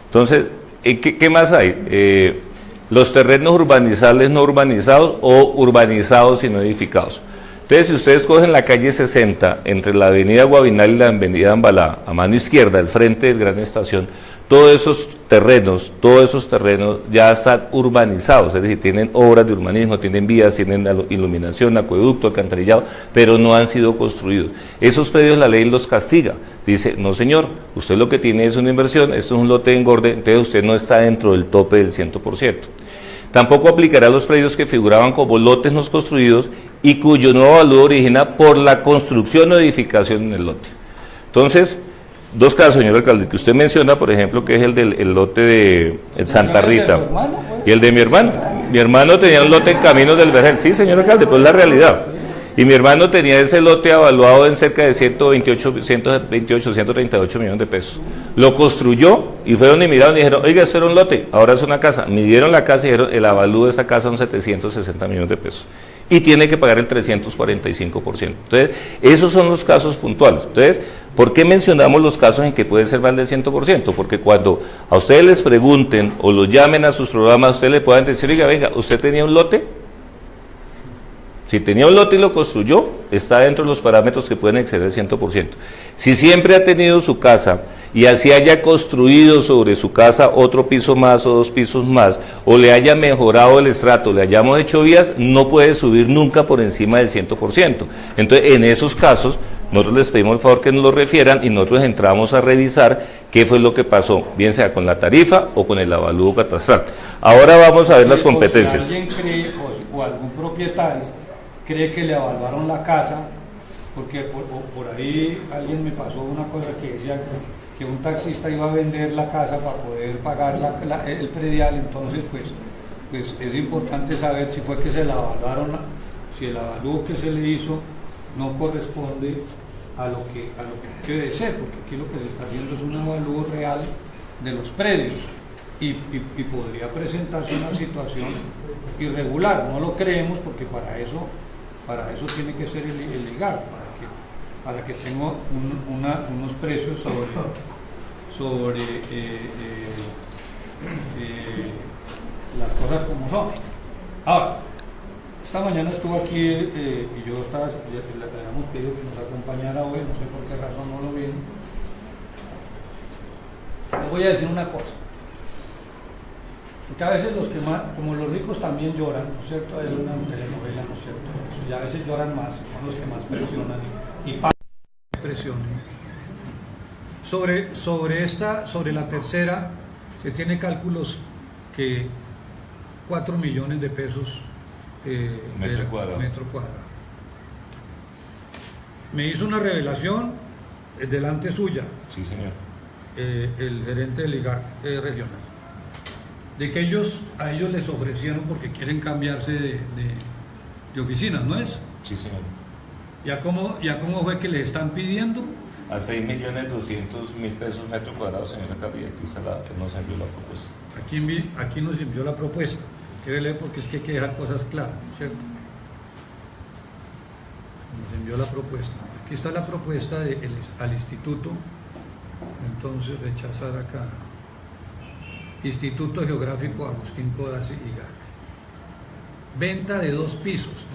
Entonces, ¿qué más hay? Los terrenos urbanizables no urbanizados o urbanizados y no edificados. Entonces, si ustedes cogen la calle 60, entre la avenida Guavinal y la avenida Ambalá, a mano izquierda, al frente del Gran Estación, todos esos terrenos ya están urbanizados, es decir, tienen obras de urbanismo, tienen vías, tienen iluminación, acueducto, alcantarillado, pero no han sido construidos. Esos predios la ley los castiga, dice, no señor, usted lo que tiene es una inversión, esto es un lote de engorde, entonces usted no está dentro del tope del 100%. Tampoco aplicará a los predios que figuraban como lotes no construidos y cuyo nuevo valor origina por la construcción o edificación en el lote. Entonces, Dos casos, señor alcalde, que usted menciona, por ejemplo, que es el del lote de Santa Rita y el de mi hermano. Mi hermano tenía un lote en Caminos del Vergel. Sí, señor alcalde, pues es la realidad. Y mi hermano tenía ese lote evaluado en cerca de 138 millones de pesos. Lo construyó y fueron y miraron y dijeron, oiga, esto era un lote, ahora es una casa. Midieron la casa y dijeron, el avalúo de esa casa son 760 millones de pesos. Y tiene que pagar el 345%. Entonces, esos son los casos puntuales. Entonces, ¿por qué mencionamos los casos en que puede ser más del 100%? Porque cuando a ustedes les pregunten o los llamen a sus programas, ustedes le puedan decir, oiga, venga, ¿usted tenía un lote? Si tenía un lote y lo construyó, está dentro de los parámetros que pueden exceder el 100%. Si siempre ha tenido su casa y así haya construido sobre su casa otro piso más o 2 pisos más, o le haya mejorado el estrato, le hayamos hecho vías, no puede subir nunca por encima del 100%. Entonces, en esos casos, nosotros les pedimos el favor que nos lo refieran y nosotros entramos a revisar qué fue lo que pasó, bien sea con la tarifa o con el avalúo catastral. Ahora vamos a ver las competencias. Si alguien cree, o algún propietario cree que le evaluaron la casa, porque por ahí alguien me pasó una cosa que decía que un taxista iba a vender la casa para poder pagar el predial, entonces pues es importante saber si fue que se la evaluaron, si el avalúo que se le hizo no corresponde a lo que debe ser, porque aquí lo que se está haciendo es un avalúo real de los predios y podría presentarse una situación irregular. No lo creemos porque para eso tiene que ser el IGAC, para que tenga unos precios sobre las cosas como son. Ahora, esta mañana estuvo aquí y yo le habíamos pedido que nos acompañara hoy, no sé por qué razón no lo vino. Les voy a decir una cosa. Porque a veces los que más, como los ricos también lloran, ¿no es cierto? Hay una telenovela, ¿no es cierto? Y a veces lloran más, son los que más presionan y pagan presionen. Sobre la tercera, se tiene cálculos que 4 millones de pesos metro cuadrado. Me hizo una revelación delante suya. Sí, señor. El gerente del IGAC regional, de que a ellos les ofrecieron porque quieren cambiarse de oficinas, ¿no es? Sí, señor. ¿Ya cómo fue que le están pidiendo? A 6.200.000 pesos metro cuadrado, señora alcalde, y aquí nos envió la propuesta. Aquí nos envió la propuesta. Quiere leer porque es que hay que dejar cosas claras, ¿no es cierto? Nos envió la propuesta. Aquí está la propuesta al instituto. Entonces, rechazar acá. Instituto Geográfico Agustín Codazzi IGAC. Venta de 2 pisos,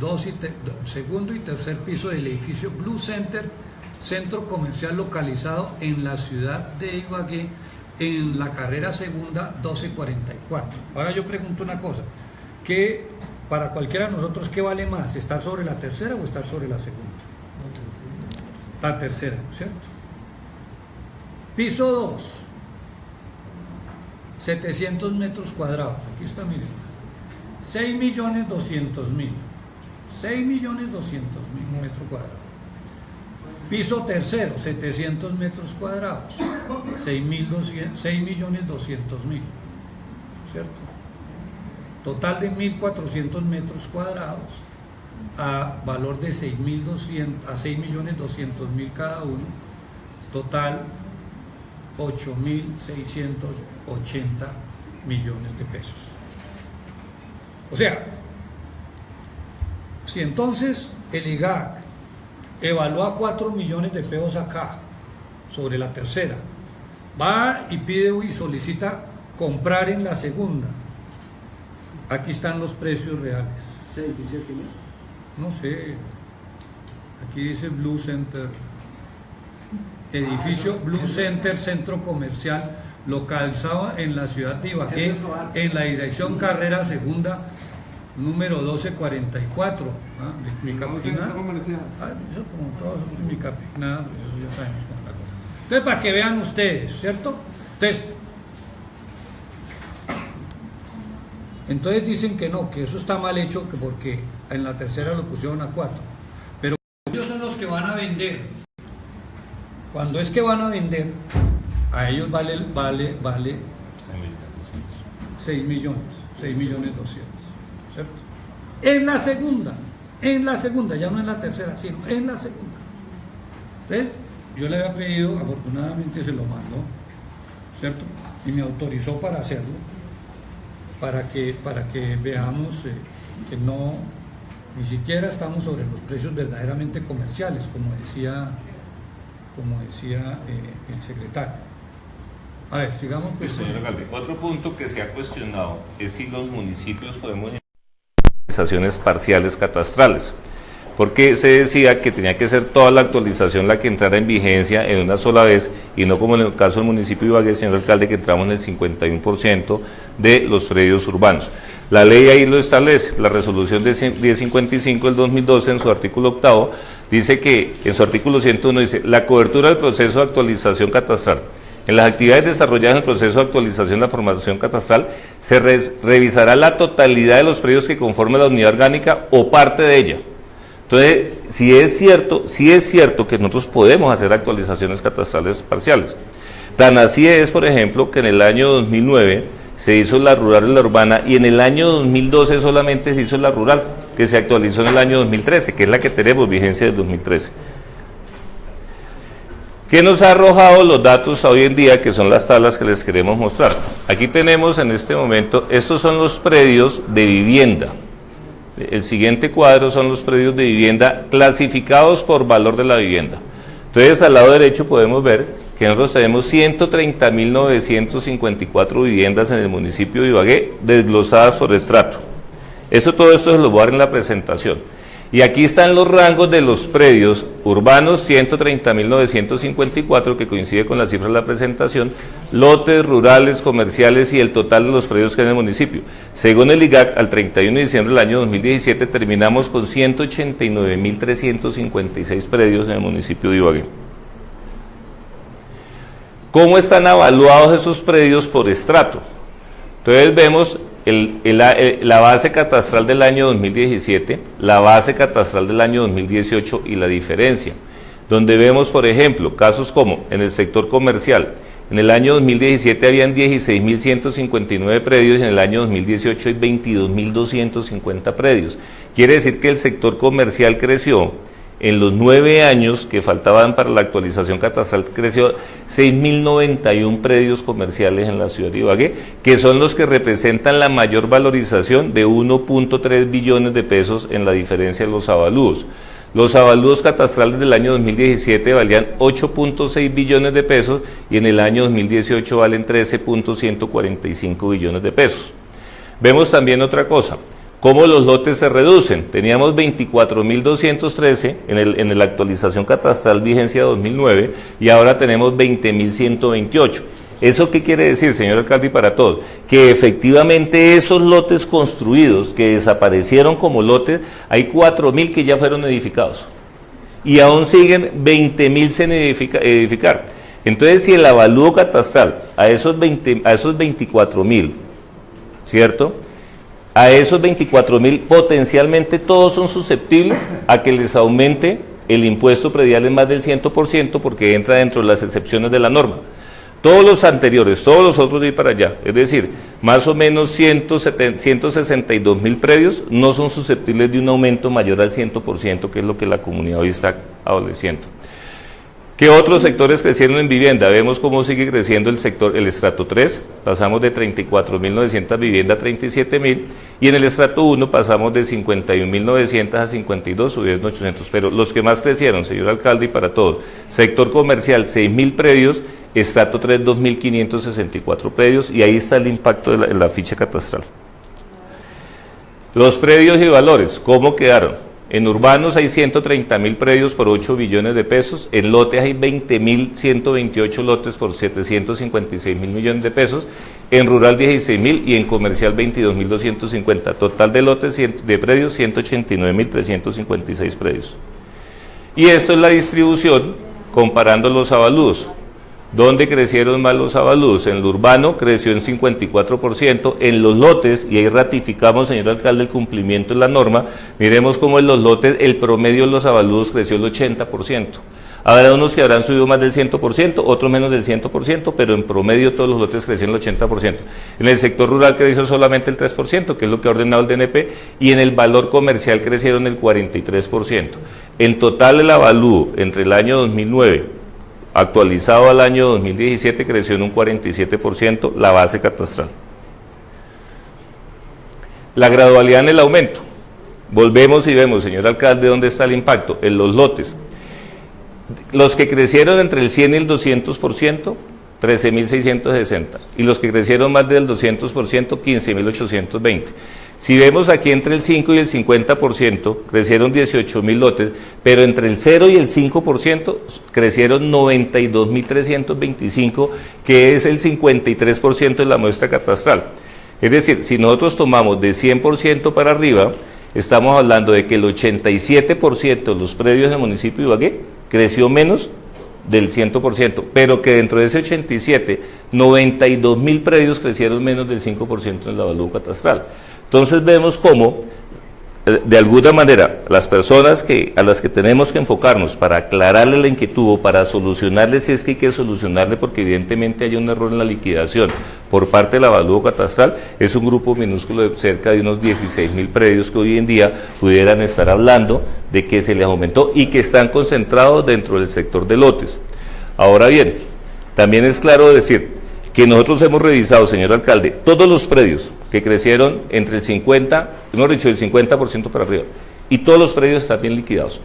segundo y tercer piso del edificio Blue Center, centro comercial localizado en la ciudad de Ibagué, en la carrera segunda 1244. Ahora yo pregunto una cosa, ¿qué para cualquiera de nosotros qué vale más, estar sobre la tercera o estar sobre la segunda? La tercera, ¿cierto? Piso 2, 700 metros cuadrados, aquí está, miren, 6.200.000 metros cuadrados. Piso tercero, 700 metros cuadrados, 6.200.000, ¿cierto? Total de 1.400 metros cuadrados a valor de 6.200.000 cada uno, total 8.680 millones de pesos. O sea, si entonces el IGAC evalúa 4 millones de pesos acá, sobre la tercera, va y pide y solicita comprar en la segunda, aquí están los precios reales. ¿Ese edificio quién es? No sé, aquí dice Blue Center, edificio Blue Center, centro comercial, localizado en la ciudad de Ibagué, en la dirección carrera segunda, número 1244. Mi capina. Eso como todo, mi capina, eso ya sabemos cómo es la cosa. Entonces, para que vean ustedes, ¿cierto? Entonces dicen que no, que eso está mal hecho, que porque en la tercera lo pusieron a 4. Pero ellos son los que van a vender. Cuando es que van a vender, a ellos vale 6 millones 200, ¿cierto? En la segunda, ya no en la tercera, sino en la segunda. Entonces, yo le había pedido, afortunadamente se lo mandó, ¿cierto? Y me autorizó para hacerlo, para que veamos que no, ni siquiera estamos sobre los precios verdaderamente comerciales, como decía el secretario. A ver, sigamos. Pues, señor alcalde, otro punto que se ha cuestionado es si los municipios podemos actualizaciones parciales catastrales, porque se decía que tenía que ser toda la actualización la que entrara en vigencia en una sola vez, y no como en el caso del municipio de Ibagué, señor alcalde, que entramos en el 51% de los predios urbanos. La ley ahí lo establece, la resolución de 1055 del 2012 en su artículo 8 dice que, en su artículo 101 dice, la cobertura del proceso de actualización catastral. En las actividades desarrolladas en el proceso de actualización de la formación catastral, se revisará la totalidad de los predios que conforman la unidad orgánica o parte de ella. Entonces, sí es cierto que nosotros podemos hacer actualizaciones catastrales parciales. Tan así es, por ejemplo, que en el año 2009 se hizo la rural y la urbana, y en el año 2012 solamente se hizo la rural, que se actualizó en el año 2013, que es la que tenemos vigencia del 2013. ¿Qué nos ha arrojado los datos hoy en día, que son las tablas que les queremos mostrar? Aquí tenemos en este momento, estos son los predios de vivienda. El siguiente cuadro son los predios de vivienda clasificados por valor de la vivienda. Entonces, al lado derecho podemos ver que nosotros tenemos 130.954 viviendas en el municipio de Ibagué, desglosadas por estrato. Todo esto se lo voy a dar en la presentación. Y aquí están los rangos de los predios urbanos, 130.954, que coincide con la cifra de la presentación, lotes rurales, comerciales y el total de los predios que hay en el municipio. Según el IGAC, al 31 de diciembre del año 2017 terminamos con 189.356 predios en el municipio de Ibagué. ¿Cómo están evaluados esos predios por estrato? Entonces vemos la base catastral del año 2017, la base catastral del año 2018 y la diferencia, donde vemos, por ejemplo, casos como en el sector comercial. En el año 2017 habían 16.159 predios y en el año 2018 hay 22.250 predios. Quiere decir que el sector comercial creció. En los 9 años que faltaban para la actualización catastral, creció 6.091 predios comerciales en la ciudad de Ibagué, que son los que representan la mayor valorización de 1.3 billones de pesos en la diferencia de los avalúos. Los avalúos catastrales del año 2017 valían 8.6 billones de pesos y en el año 2018 valen 13.145 billones de pesos. Vemos también otra cosa. ¿Cómo los lotes se reducen? Teníamos 24.213 en la actualización catastral vigencia 2009 y ahora tenemos 20.128. ¿Eso qué quiere decir, señor alcalde, y para todos? Que efectivamente esos lotes construidos que desaparecieron como lotes, hay 4.000 que ya fueron edificados y aún siguen 20.000 sin edificar. Entonces, si el avalúo catastral a esos 24.000, ¿cierto?, a esos 24.000 potencialmente todos son susceptibles a que les aumente el impuesto predial en más del 100% porque entra dentro de las excepciones de la norma. Todos los anteriores, todos los otros de ir para allá, es decir, más o menos 162.000 predios no son susceptibles de un aumento mayor al 100%, que es lo que la comunidad hoy está adoleciendo. ¿Qué otros sectores crecieron en vivienda? Vemos cómo sigue creciendo el estrato 3, pasamos de 34.900 viviendas a 37.000, y en el estrato 1 pasamos de 51.900 a 52, subieron 800, pero los que más crecieron, señor alcalde, y para todos, sector comercial 6.000 predios, estrato 3 2.564 predios, y ahí está el impacto de la ficha catastral. Los predios y valores, ¿cómo quedaron? En urbanos hay 130.000 predios por 8 billones de pesos, en lotes hay 20.128 lotes por 756.000 millones de pesos, en rural 16.000 y en comercial 22.250, total de lotes de predios 189.356 predios. Y esto es la distribución comparando los avalúos. ¿Dónde crecieron más los avalúos? En lo urbano creció en 54%, en los lotes, y ahí ratificamos, señor alcalde, el cumplimiento de la norma, miremos cómo en los lotes el promedio de los avalúos creció el 80%. Habrá unos que habrán subido más del 100%, otros menos del 100%, pero en promedio todos los lotes crecieron el 80%. En el sector rural creció solamente el 3%, que es lo que ha ordenado el DNP, y en el valor comercial crecieron el 43%. En total el avalúo entre el año 2009 actualizado al año 2017 creció en un 47% la base catastral. La gradualidad en el aumento. Volvemos y vemos, señor alcalde, ¿dónde está el impacto? En los lotes. Los que crecieron entre el 100 y el 200%, 13.660. Y los que crecieron más del 200%, 15.820. Si vemos aquí entre el 5 y el 50%, crecieron 18.000 lotes, pero entre el 0 y el 5% crecieron 92.325, que es el 53% de la muestra catastral. Es decir, si nosotros tomamos de 100% para arriba, estamos hablando de que el 87% de los predios del municipio de Ibagué creció menos del 100%, pero que dentro de ese 87, 92.000 predios crecieron menos del 5% en el avalúo catastral. Entonces vemos cómo, de alguna manera, las personas a las que tenemos que enfocarnos para aclararle la inquietud o para solucionarle, si es que hay que solucionarle, porque evidentemente hay un error en la liquidación por parte del avalúo catastral, es un grupo minúsculo de cerca de unos 16.000 predios que hoy en día pudieran estar hablando de que se les aumentó y que están concentrados dentro del sector de lotes. Ahora bien, también es claro decir que nosotros hemos revisado, señor alcalde, todos los predios que crecieron entre el 50, mejor dicho, el 50% para arriba, y todos los predios están bien liquidados.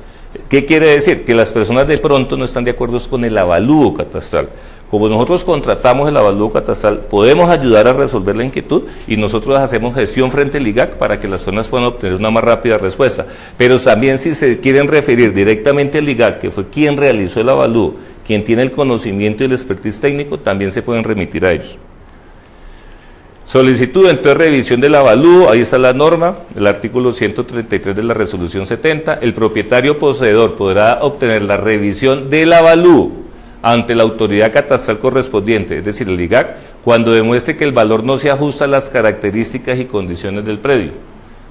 ¿Qué quiere decir? Que las personas de pronto no están de acuerdo con el avalúo catastral. Como nosotros contratamos el avalúo catastral, podemos ayudar a resolver la inquietud y nosotros hacemos gestión frente al IGAC para que las personas puedan obtener una más rápida respuesta. Pero también si se quieren referir directamente al IGAC, que fue quien realizó el avalúo, quien tiene el conocimiento y el expertise técnico, también se pueden remitir a ellos. Solicitud entonces revisión del avalúo, ahí está la norma, el artículo 133 de la resolución 70, el propietario poseedor podrá obtener la revisión del avalúo ante la autoridad catastral correspondiente, es decir, el IGAC, cuando demuestre que el valor no se ajusta a las características y condiciones del predio.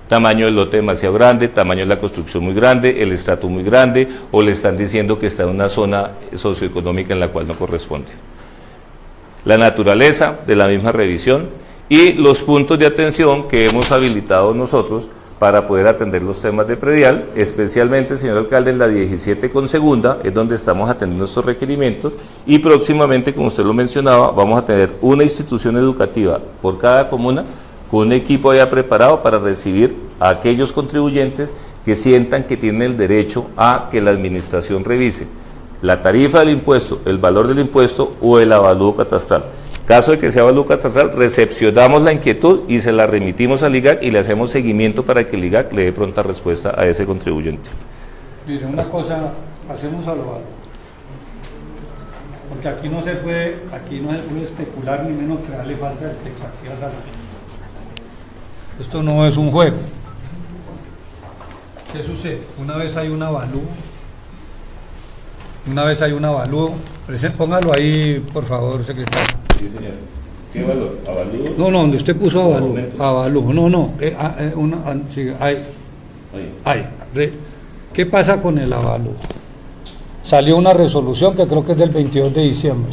Tamaño del lote demasiado grande, tamaño de la construcción muy grande, el estrato muy grande, o le están diciendo que está en una zona socioeconómica en la cual no corresponde. La naturaleza de la misma revisión y los puntos de atención que hemos habilitado nosotros para poder atender los temas de predial, especialmente, señor alcalde, en la 17 con segunda, es donde estamos atendiendo estos requerimientos, y próximamente, como usted lo mencionaba, vamos a tener una institución educativa por cada comuna, con un equipo ya preparado para recibir a aquellos contribuyentes que sientan que tienen el derecho a que la administración revise la tarifa del impuesto, el valor del impuesto o el avalúo catastral. Caso de que sea avalúo catastral, recepcionamos la inquietud y se la remitimos al IGAC y le hacemos seguimiento para que el IGAC le dé pronta respuesta a ese contribuyente. Mire, una cosa, hacemos a lo algo, porque aquí no se puede especular ni menos crearle falsas expectativas a la gente. Esto no es un juego. ¿Qué sucede? Una vez hay un avalúo, póngalo ahí, por favor, secretario. Sí, señor. ¿Qué valor? ¿Avalúo? No, donde usted puso avalúo. No, sí, ahí. ¿Qué pasa con el avalúo? Salió una resolución que creo que es del 22 de diciembre.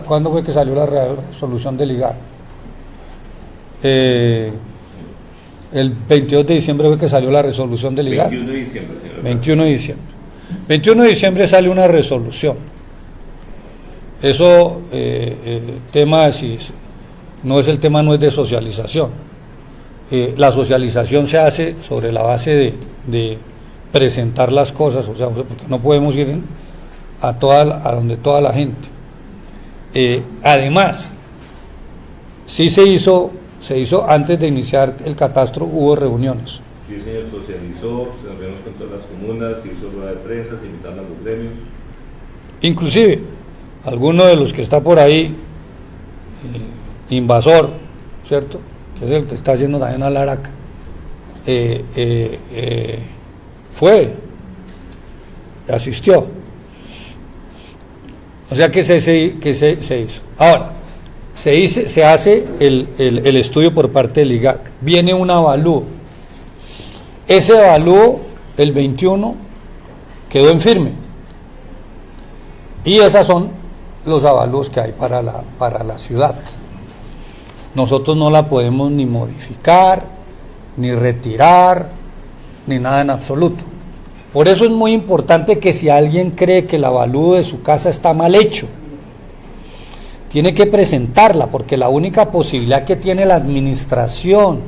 ¿Cuándo fue que salió la resolución del IGAC? El 22 de diciembre fue que salió la resolución del IGAC. 21 de diciembre, señor. 21 de diciembre. 21 de diciembre sale una resolución. Eso, tema, si no es el tema, no es de socialización. La socialización se hace sobre la base de presentar las cosas, o sea, porque no podemos ir a donde toda la gente. Además, sí se hizo antes de iniciar el catastro, hubo reuniones. Sí, señor, socializó, se reunimos con todas las comunas, hizo rueda de prensa, se invitaron a los gremios. Inclusive, alguno de los que está por ahí, invasor, ¿cierto?, que es el que está haciendo también a la Araca, fue, asistió. O sea que se hizo. Ahora, se hace el estudio por parte del IGAC, viene un avalúo. Ese avalúo, el 21, quedó en firme. Y esos son los avalúos que hay para la ciudad. Nosotros no la podemos ni modificar, ni retirar, ni nada en absoluto. Por eso es muy importante que si alguien cree que el avalúo de su casa está mal hecho, tiene que presentarla, porque la única posibilidad que tiene la administración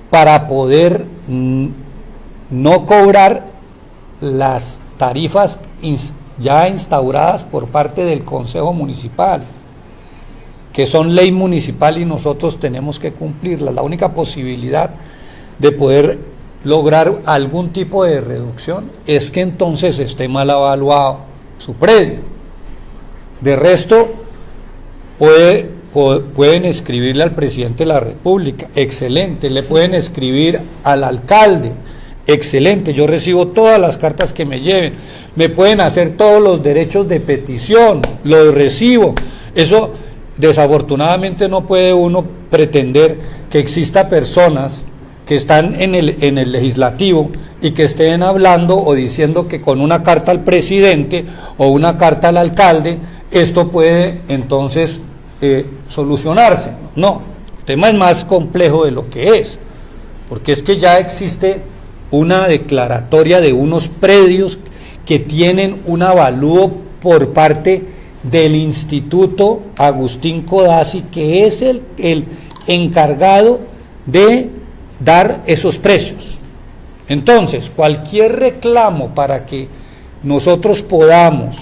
para poder no cobrar las tarifas ya instauradas por parte del Consejo Municipal, que son ley municipal y nosotros tenemos que cumplirlas. La única posibilidad de poder lograr algún tipo de reducción es que entonces esté mal evaluado su predio. De resto, pueden escribirle al presidente de la República, excelente, le pueden escribir al alcalde, excelente, yo recibo todas las cartas que me lleven, me pueden hacer todos los derechos de petición, los recibo. Eso desafortunadamente no puede uno pretender que exista personas que están en el legislativo y que estén hablando o diciendo que con una carta al presidente o una carta al alcalde esto puede entonces solucionarse. No, el tema es más complejo de lo que es, porque es que ya existe una declaratoria de unos predios que tienen un avalúo por parte del Instituto Agustín Codazzi, que es el encargado de dar esos precios. Entonces, cualquier reclamo para que nosotros podamos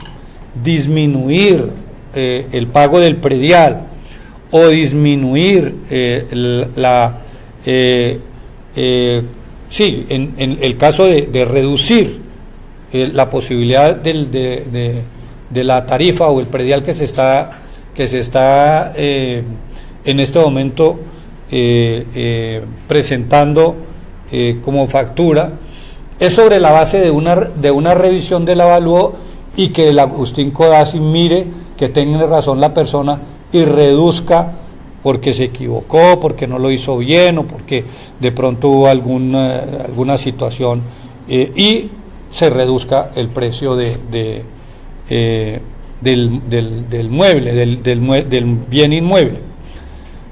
disminuir el pago del predial o disminuir en el caso de reducir la posibilidad de la tarifa o el predial que se está en este momento presentando como factura, es sobre la base de una revisión del avalúo y que el Agustín Codazzi mire que tenga razón la persona y reduzca porque se equivocó, porque no lo hizo bien o porque de pronto hubo alguna situación y se reduzca el precio del mueble, del bien inmueble.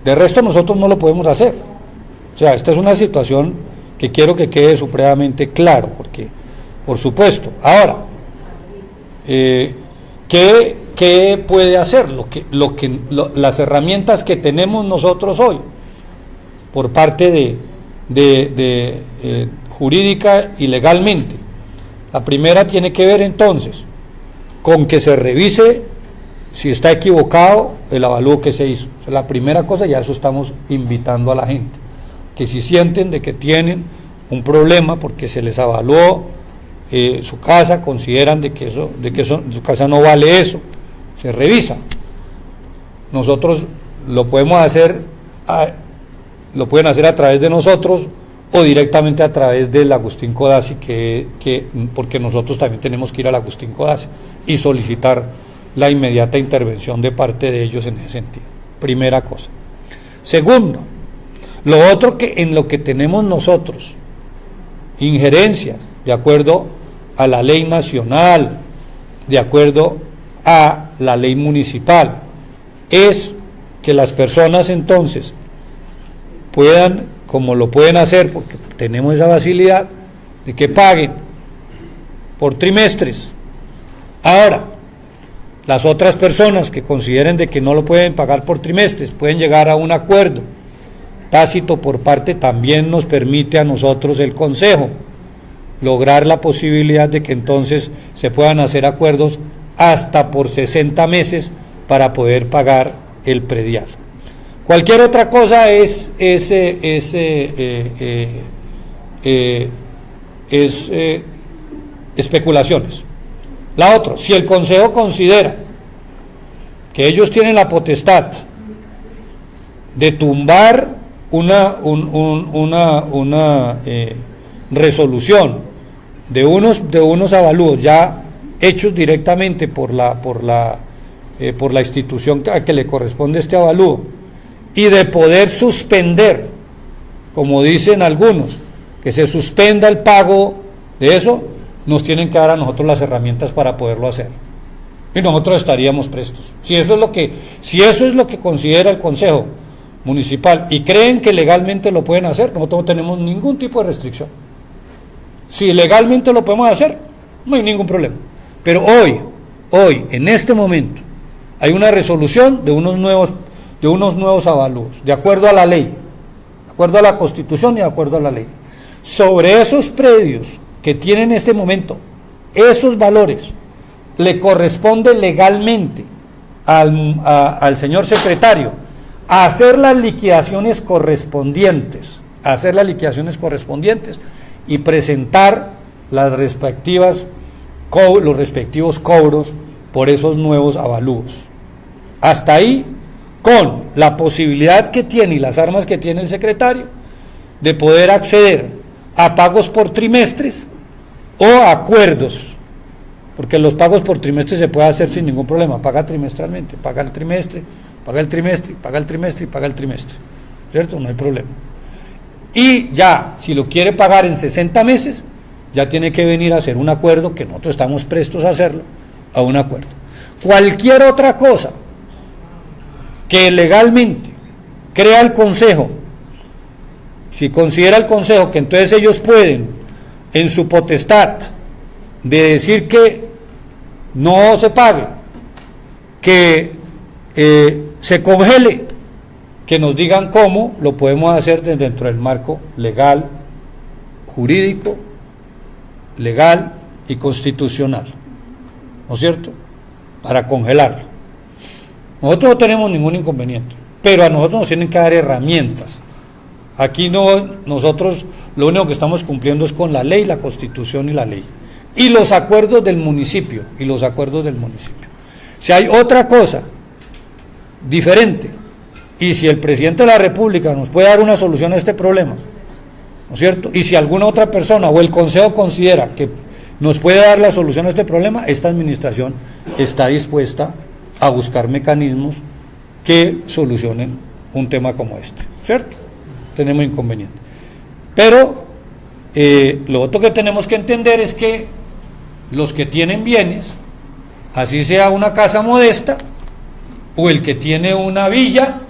De resto nosotros no lo podemos hacer. O sea, esta es una situación que quiero que quede supremamente claro, porque, por supuesto, ahora, ¿qué puede hacer? Las herramientas que tenemos nosotros hoy, por parte de jurídica y legalmente. La primera tiene que ver entonces con que se revise si está equivocado el avalúo que se hizo. La primera cosa, ya eso estamos invitando a la gente, que si sienten de que tienen un problema porque se les evaluó su casa, consideran de que su casa no vale eso, se revisa. Nosotros lo podemos hacer, lo pueden hacer a través de nosotros o directamente a través del Agustín Codazzi, porque nosotros también tenemos que ir al Agustín Codazzi y solicitar la inmediata intervención de parte de ellos en ese sentido. Primera cosa. Segundo, lo otro que en lo que tenemos nosotros injerencia de acuerdo a la ley nacional, de acuerdo a la ley municipal, es que las personas entonces puedan, como lo pueden hacer, porque tenemos esa facilidad, de que paguen por trimestres. Ahora, las otras personas que consideren de que no lo pueden pagar por trimestres, pueden llegar a un acuerdo tácito por parte, también nos permite a nosotros el Consejo lograr la posibilidad de que entonces se puedan hacer acuerdos hasta por 60 meses para poder pagar el predial. Cualquier otra cosa es especulaciones. La otra, si el Consejo considera que ellos tienen la potestad de tumbar una resolución de unos avalúos ya hechos directamente por la institución a que le corresponde este avalúo, y de poder suspender, como dicen algunos, que se suspenda el pago de eso, nos tienen que dar a nosotros las herramientas para poderlo hacer. y nosotros estaríamos prestos. Si eso es lo que considera el Consejo Municipal y creen que legalmente lo pueden hacer, nosotros no tenemos ningún tipo de restricción. Si legalmente lo podemos hacer, no hay ningún problema. Pero hoy, en este momento, hay una resolución de unos nuevos avalúos, de acuerdo a la ley, de acuerdo a la Constitución y de acuerdo a la ley. Sobre esos predios que tienen en este momento esos valores, le corresponde legalmente al señor secretario hacer las liquidaciones correspondientes y presentar los respectivos cobros por esos nuevos avalúos. Hasta ahí, con la posibilidad que tiene y las armas que tiene el secretario de poder acceder a pagos por trimestres o acuerdos, porque los pagos por trimestre se puede hacer sin ningún problema, paga trimestralmente, paga el trimestre, paga el trimestre, paga el trimestre y paga el trimestre, ¿cierto? No hay problema. Y ya, si lo quiere pagar en 60 meses, ya tiene que venir a hacer un acuerdo, que nosotros estamos prestos a hacerlo, a un acuerdo. Cualquier otra cosa que legalmente crea el Consejo, si considera el Consejo que entonces ellos pueden, en su potestad, de decir que no se pague, que se congele, que nos digan cómo lo podemos hacer dentro del marco legal, jurídico, legal y constitucional, ¿no es cierto?, para congelarlo. Nosotros no tenemos ningún inconveniente, pero a nosotros nos tienen que dar herramientas. Aquí nosotros lo único que estamos cumpliendo es con la ley, la Constitución y la ley, y los acuerdos del municipio, Si hay otra cosa diferente, y si el presidente de la República nos puede dar una solución a este problema, ¿no es cierto?, y si alguna otra persona o el Consejo considera que nos puede dar la solución a este problema, esta administración está dispuesta a buscar mecanismos que solucionen un tema como este, ¿cierto? Tenemos inconveniente. Pero lo otro que tenemos que entender es que los que tienen bienes, así sea una casa modesta o el que tiene una villa,